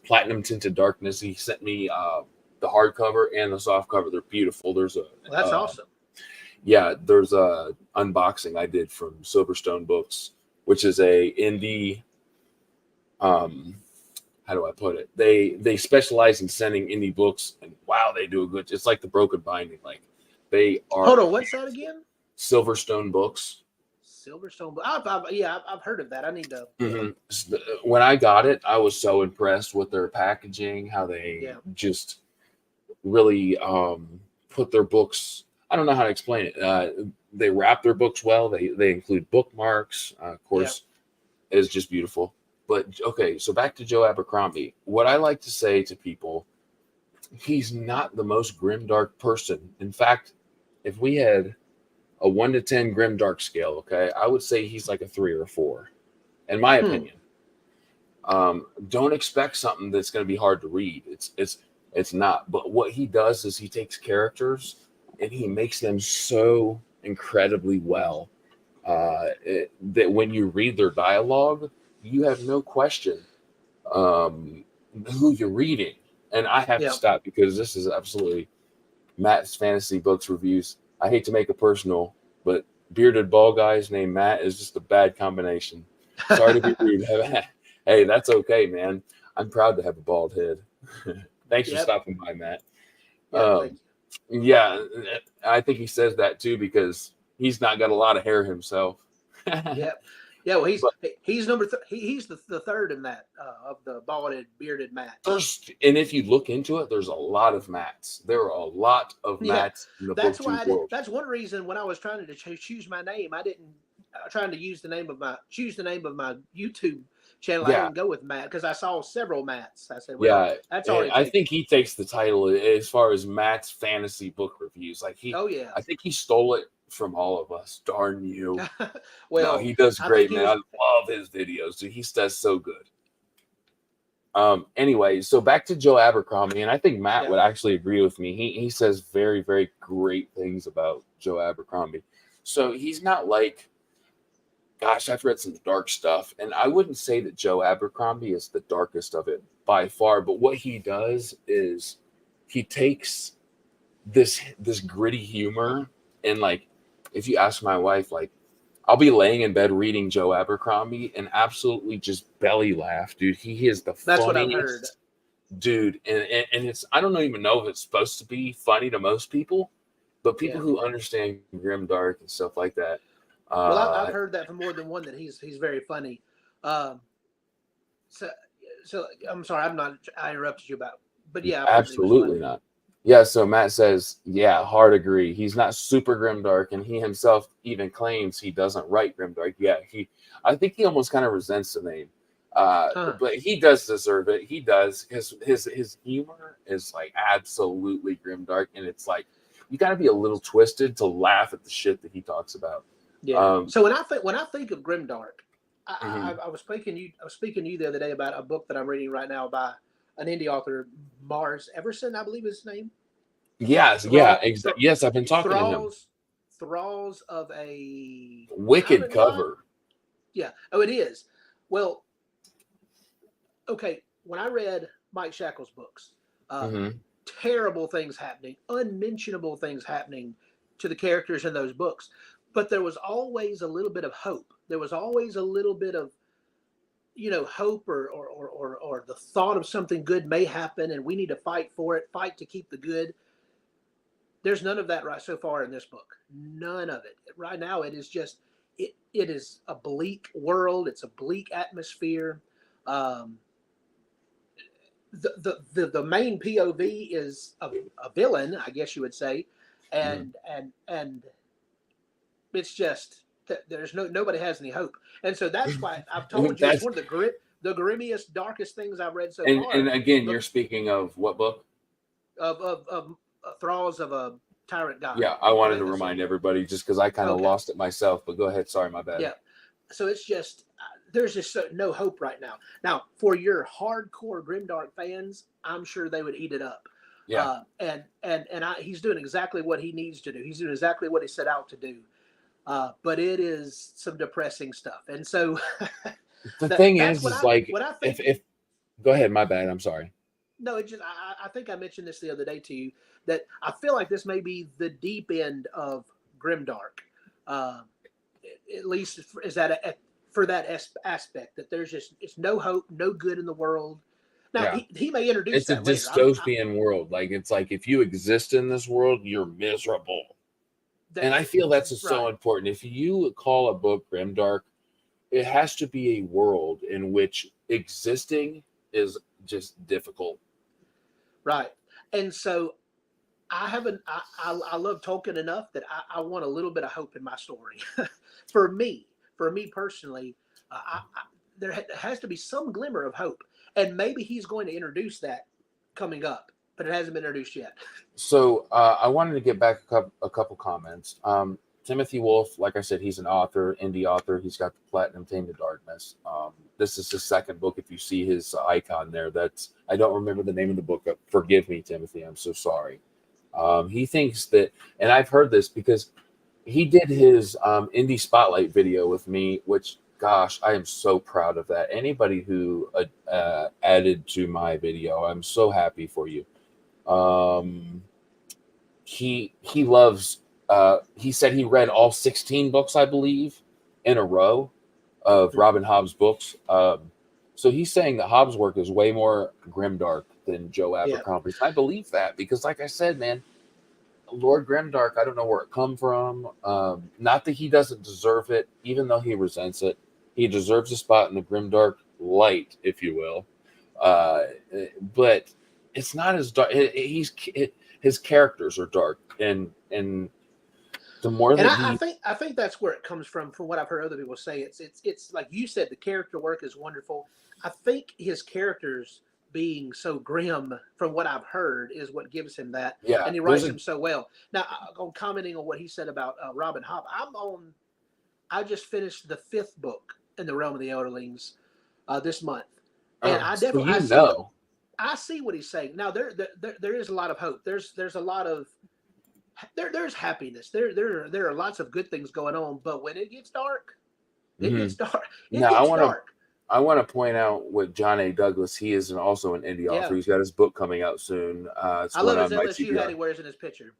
Platinum Tinted Darkness. He sent me the hardcover and the softcover. They're beautiful. There's that's awesome. Yeah, there's a unboxing I did from Silverstone Books, which is a indie how do I put it? They specialize in sending indie books, and wow, they do a good. It's like the Broken Binding. Like they Hold are on, what's that again? Silverstone Books. Silverstone. I've heard of that. I need to. Mhm. When I got it, I was so impressed with their packaging, how they Yeah. just really put their books. I don't know how to explain it. They wrap their books well. They include bookmarks. Of course, it's just beautiful. But okay, so back to Joe Abercrombie. What I like to say to people, he's not the most grimdark person. In fact, if we had a 1 to 10 grimdark scale, okay, I would say he's like a 3 or a 4, in my opinion. Don't expect something that's going to be hard to read. It's not. But what he does is he takes characters and he makes them so incredibly well that when you read their dialogue, you have no question who you're reading. And I have to stop because this is absolutely Matt's Fantasy Books reviews. I hate to make it personal, but bearded bald guys named Matt is just a bad combination. Sorry to be rude. Hey, that's okay, man. I'm proud to have a bald head. Thanks for stopping by, Matt. Yeah, I think he says that too because he's not got a lot of hair himself. Well, he's he's the third in that of the balded bearded Matt. And if you look into it, there's a lot of Matts. There are a lot of Matts in the Booktube world. That's one reason when I was trying to choose my name, I didn't trying to choose the name of my YouTube channel. I didn't go with Matt because I saw several Matts. I said, well, that's all. I think he takes the title as far as Matt's Fantasy Book Reviews. Like I think he stole it from all of us. Darn you. Well, no, he does great, man. I love his videos. Dude, he does so good. Anyway, so back to Joe Abercrombie, and I think Matt would actually agree with me. He says very, very great things about Joe Abercrombie. So he's not like, gosh, I've read some dark stuff, and I wouldn't say that Joe Abercrombie is the darkest of it by far, but what he does is he takes this gritty humor, and like, if you ask my wife, like, I'll be laying in bed reading Joe Abercrombie and absolutely just belly laugh, dude. He is the funniest. That's what I've heard. Dude, and it's, I don't even know if it's supposed to be funny to most people, but people who understand grimdark and stuff like that. Well, I've heard that from more than one that he's very funny. So I'm sorry, I interrupted you about, but yeah, absolutely not. Yeah, so Matt says, hard agree. He's not super grimdark, and he himself even claims he doesn't write grimdark. Yeah, I think he almost kind of resents the name. But he does deserve it. He does. His humor is like absolutely grimdark, and it's like you got to be a little twisted to laugh at the shit that he talks about. Yeah. So when I think of grimdark, I was speaking to you the other day about a book that I'm reading right now by an indie author, Mars Everson, I believe his name. Yes, yes, I've been talking to him. Thralls of a wicked cover. Yeah. Oh, it is. Well, okay. When I read Mike Shackle's books, terrible things happening, unmentionable things happening to the characters in those books. But there was always a little bit of hope. There was always a little bit of, hope or the thought of something good may happen and we need to fight for it, fight to keep the good. There's none of that right so far in this book. None of it. Right now, it is just, it is a bleak world. It's a bleak atmosphere. The main POV is a villain, I guess you would say. And it's just that nobody has any hope, and so that's why I've told you it's one of the grimmiest, darkest things I've read so far. And again, you're speaking of what book? Of Thralls of a Tyrant God. Yeah, I wanted to remind everybody just because I kind of lost it myself. But go ahead. Sorry, my bad. Yeah, so it's just there's just no hope right now. Now, for your hardcore grimdark fans, I'm sure they would eat it up. Yeah, he's doing exactly what he needs to do. He's doing exactly what he set out to do. But it is some depressing stuff. And so the thing is like, if go ahead, my bad. I'm sorry. No, it just, I think I mentioned this the other day to you that I feel like this may be the deep end of grimdark. At least is that for that aspect that there's just it's no hope, no good in the world. Now Yeah. he may introduce It's a that later. dystopian world. Like, it's like if you exist in this world, you're miserable. And I feel that's so right. important. If you call a book grimdark, it has to be a world in which existing is just difficult. Right. And so I haven't. I love Tolkien enough that I want a little bit of hope in my story. for me personally, there has to be some glimmer of hope, and maybe he's going to introduce that coming up, but it hasn't been introduced yet. So I wanted to get back a couple comments. Timothy Wolf, like I said, he's an author, indie author. He's got the Platinum Tainted Darkness. This is his second book. If you see his icon there, I don't remember the name of the book. Forgive me, Timothy. I'm so sorry. He thinks that, and I've heard this because he did his indie spotlight video with me, which, gosh, I am so proud of that. Anybody who added to my video, I'm so happy for you. He loves. He said he read all 16 books, I believe, in a row of Robin Hobb's books. So he's saying that Hobb's work is way more grimdark than Joe Abercrombie's. Yeah. I believe that because, like I said, man, Lord Grimdark, I don't know where it come from. Not that he doesn't deserve it, even though he resents it. He deserves a spot in the grimdark light, if you will. But it's not as dark. His characters are dark, and the more and that I think that's where it comes from what I've heard other people say. It's like you said, the character work is wonderful. I think his characters being so grim, from what I've heard, is what gives him that. Yeah, and he writes them so well. Now, on commenting on what he said about Robin Hobb, I just finished the 5th book in the Realm of the Elderlings this month, and I definitely I see what he's saying. Now there is a lot of hope. There's a lot of there's happiness. There are lots of good things going on, but when it gets dark, it gets dark. I want to point out with John A. Douglas. He is also an indie author. He's got his book coming out soon. I love his LSU hat he wears in his picture.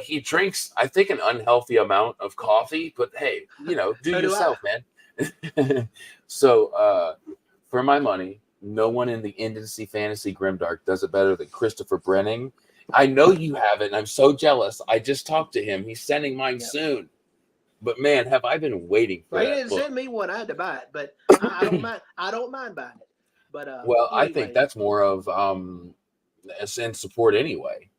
He drinks, I think, an unhealthy amount of coffee, but hey, do yourself, man. So, for my money, no one in the indie fantasy grimdark does it better than Christopher Brenning. I know you have it, and I'm so jealous. I just talked to him. He's sending mine soon. But man, have I been waiting for that. He didn't send me one. I had to buy it, but I don't mind. I don't mind buying it. But anyway. I think that's more of in support anyway.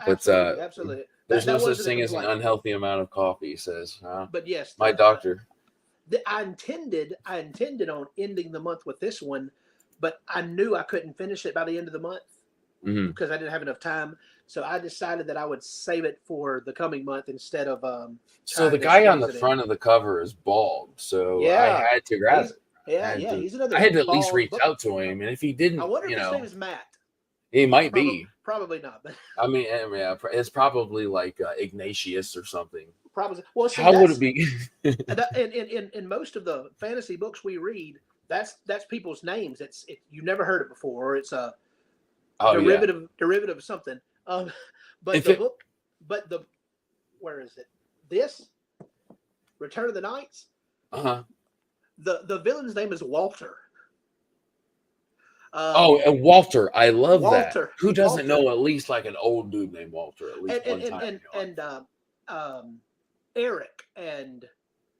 Absolutely. There's no such thing as an unhealthy amount of coffee, he says. But yes, my doctor. I intended on ending the month with this one, but I knew I couldn't finish it by the end of the month because I didn't have enough time. So I decided that I would save it for the coming month instead of. So the guy on the front of the cover is bald, so I had to grab it. He's another. I had to at least reach out to him, and if he didn't, I wonder if his name is Matt. He might be. Probably not. But I mean, it's probably like Ignatius or something. Probably. Well, see, how would it be? in most of the fantasy books we read, that's people's names. You never heard it before, or it's a derivative of something. Where is it? This Return of the Knights. The villain's name is Walter. And Walter, I love Walter. That. Who doesn't know at least like an old dude named Walter? At least one time. And Eric and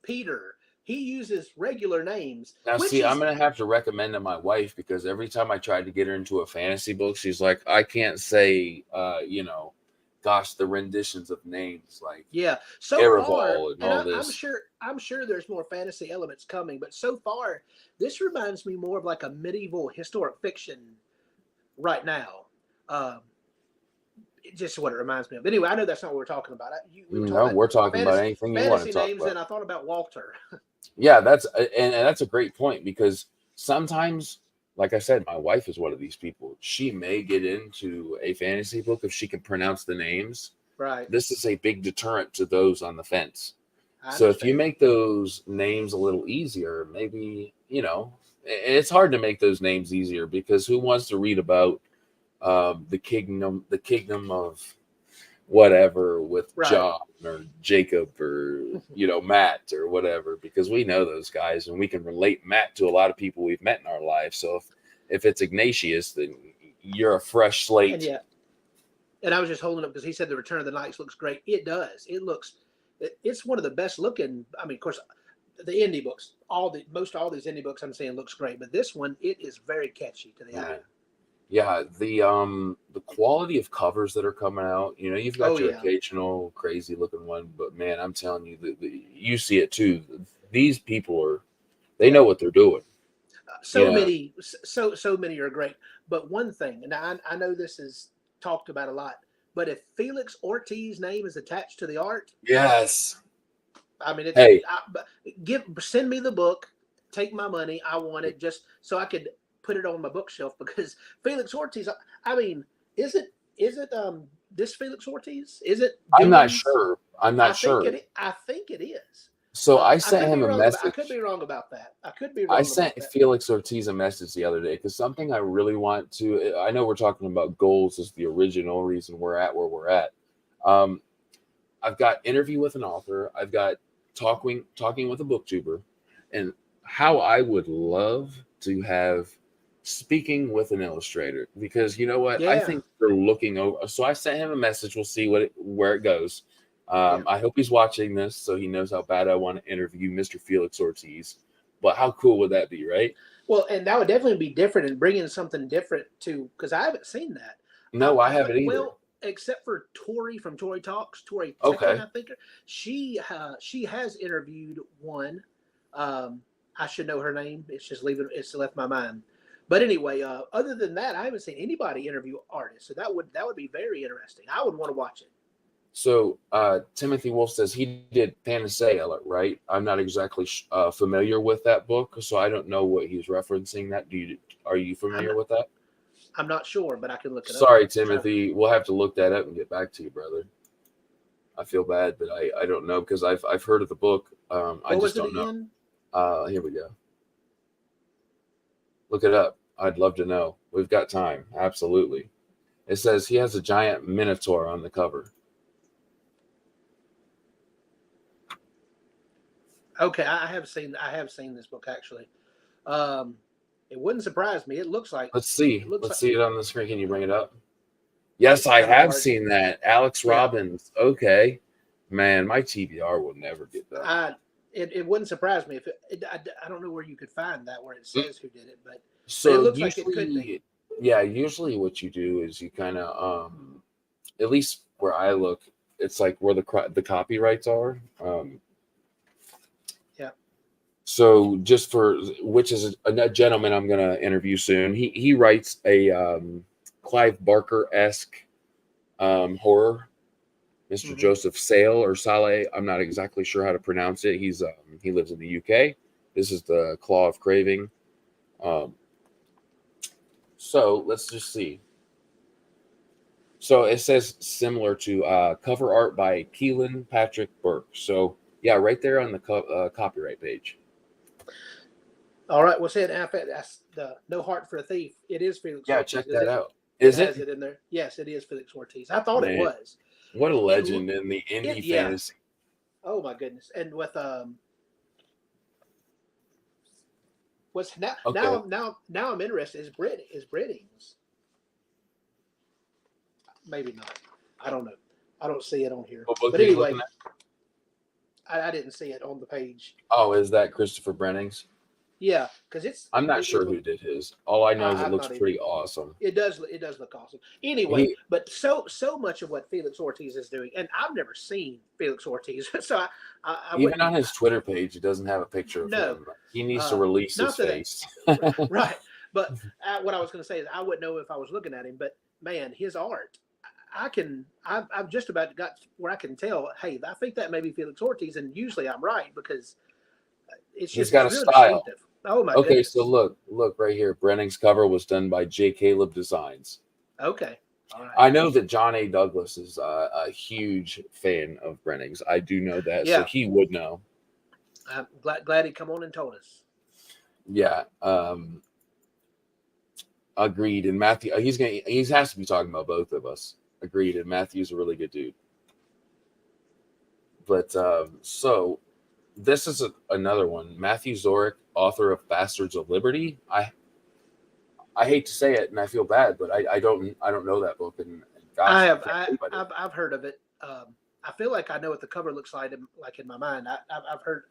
Peter. He uses regular names. Now, see, I'm going to have to recommend to my wife because every time I tried to get her into a fantasy book, she's like, I can't say, the renditions of names like so Ereval far, and all this. I'm sure there's more fantasy elements coming, but so far, this reminds me more of like a medieval historic fiction right now. Just what it reminds me of. Anyway, I know that's not what we're talking about. We're talking about anything you want to talk names, about. And I thought about Walter. Yeah, that's a great point because sometimes, like I said, my wife is one of these people. She may get into a fantasy book if she can pronounce the names. Right. This is a big deterrent to those on the fence. So if you make those names a little easier, maybe, it's hard to make those names easier because who wants to read about the kingdom of whatever with Right. John or Jacob or Matt or whatever, because we know those guys and we can relate Matt to a lot of people we've met in our life. So if it's Ignatius, then you're a fresh slate. And yeah, and I was just holding up because he said the Return of the Knights looks great. It does. It's one of the best looking. I mean, of course, the indie books, all these indie books I'm saying looks great, but this one, it is very catchy to the eye. Yeah, the quality of covers that are coming out, you've got your occasional crazy looking one, but man, I'm telling you, you see it too. These people they know what they're doing. So many are great. But one thing, and I know this is talked about a lot, but if Felix Ortiz's name is attached to the art, yes. I mean, hey, send me the book, take my money. I want it just so I could put it on my bookshelf, because Felix Ortiz, I mean, is it this Felix Ortiz? Is it? I'm not sure. I think it is. So I sent him a message. I could be wrong about that. I sent Felix Ortiz a message the other day because something I really want to. I know we're talking about goals as the original reason we're at where we're at. I've got interview with an author. I've got talking with a booktuber, and how I would love to have speaking with an illustrator, because you know what? I think they're looking over. So I sent him a message. We'll see where it goes. I hope he's watching this so he knows how bad I want to interview Mr. Felix Ortiz. But how cool would that be, right? Well, and that would definitely be different and bringing something different too, because I haven't seen that. No, I haven't either. Well, except for Tori from Tori Talks, Tori. Okay. I think she has interviewed one. I should know her name. It's left my mind. But anyway, other than that, I haven't seen anybody interview artists. So that would be very interesting. I would want to watch it. So Timothy Wolf says he did Panacea, right? I'm not exactly familiar with that book, so I don't know what he's referencing. Are you familiar with that? I'm not sure, but I can look it up. Sorry, Timothy. We'll have to look that up and get back to you, brother. I feel bad, but I don't know, because I've heard of the book. I just don't know. Here we go. Look it up. I'd love to know. We've got time. Absolutely. It says he has a giant minotaur on the cover. Okay, I have seen this book actually. It wouldn't surprise me. It looks like. Let's see. Let's see it on the screen. Can you bring it up? Yes, I have seen that. Alex Robbins. Okay, man, my TBR will never get that. It wouldn't surprise me if I don't know where you could find that where it says who did it, but so it looks like it could be. Yeah, usually what you do is you kind of at least where I look, it's like where the copyrights are. So just for which is a gentleman I'm going to interview soon. He writes a Clive Barker-esque horror, Mr. Joseph Saleh. I'm not exactly sure how to pronounce it. He lives in the UK. This is the Claw of Craving. So let's just see. So it says similar to cover art by Keelan Patrick Burke. So yeah, right there on the copyright page. All right, we'll say it. That's the No Heart for a Thief. It is Felix. Yeah, Ortiz. check that out. Has it in there? Yes, it is Felix Ortiz. I thought it was. What a legend in the indie fantasy. Oh my goodness! And with now I'm interested. Is Brittings? Maybe not. I don't know. I don't see it on here. But anyway, I didn't see it on the page. Oh, is that Christopher Brennings? Yeah, because I'm not sure who did his. All I know is it looks pretty awesome. It does look awesome. Anyway, but so much of what Felix Ortiz is doing, and I've never seen Felix Ortiz, so I even on his Twitter page, it doesn't have a picture of him. He needs to release his face. Right, but what I was going to say is I wouldn't know if I was looking at him, but man, his art. I've just about got where I can tell. Hey, I think that may be Felix Ortiz, and usually I'm right because he's got a style. Distinctive. Oh my Okay, goodness. so look right here. Brenning's cover was done by J. Caleb Designs. Okay. All right. I know that John A. Douglas is a huge fan of Brenning's. I do know that, so he would know. I'm glad he come on and told us. Yeah. Agreed. And Matthew, he has to be talking about both of us. Agreed. And Matthew's a really good dude. But so this is another one. Matthew Zorick, author of Bastards of Liberty. I hate to say it, and I feel bad, but I don't know that book. And gosh, I have. can't believe I did. I've heard of it. I feel like I know what the cover looks like in my mind. I've heard.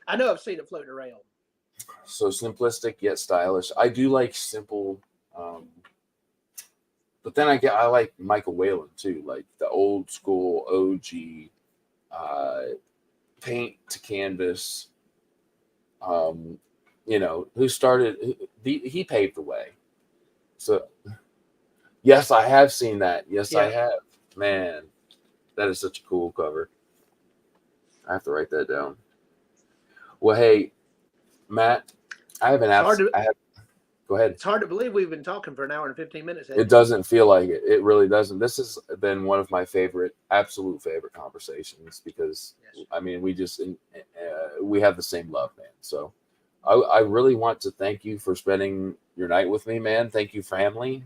I know I've seen it floating around. So simplistic yet stylish. I do like simple, but then I like Michael Whalen too, like the old school OG, paint to canvas. You know, who started? He paved the way. So yes, I have seen that. Yes, I have. Man, that is such a cool cover. I have to write that down. Well, hey, Matt, I have an app. Go ahead. It's hard to believe we've been talking for an hour and 15 minutes. It doesn't feel like it. It really doesn't. This has been one of my absolute favorite conversations because, I mean, we have the same love, man. So I really want to thank you for spending your night with me, man. Thank you, family,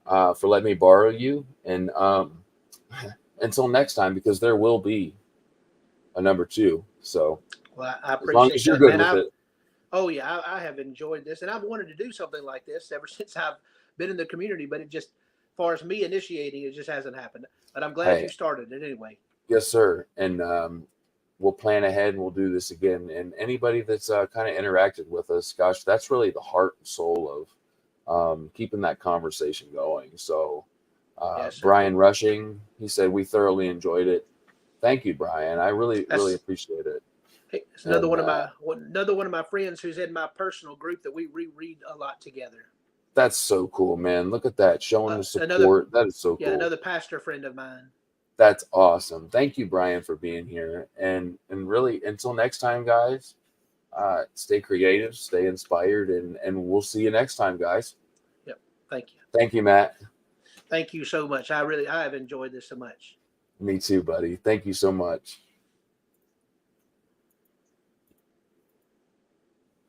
for letting me borrow you. And until next time, because there will be a number 2. So well, I appreciate as long as you're good with it. Oh yeah, I have enjoyed this, and I've wanted to do something like this ever since I've been in the community. But it just, as far as me initiating, it just hasn't happened. But I'm glad you started it anyway. Yes, sir. And we'll plan ahead and we'll do this again. And anybody that's kind of interacted with us, gosh, that's really the heart and soul of keeping that conversation going. So Brian Rushing, he said, we thoroughly enjoyed it. Thank you, Brian. I really appreciate it. Hey, it's another one of my friends who's in my personal group that we reread a lot together. That's so cool, man. Look at that, showing the support. That is so cool. Yeah, another pastor friend of mine. That's awesome. Thank you, Brian, for being here. And really, until next time, guys, stay creative, stay inspired, and we'll see you next time, guys. Yep. Thank you. Thank you, Matt. Thank you so much. I have enjoyed this so much. Me too, buddy. Thank you so much.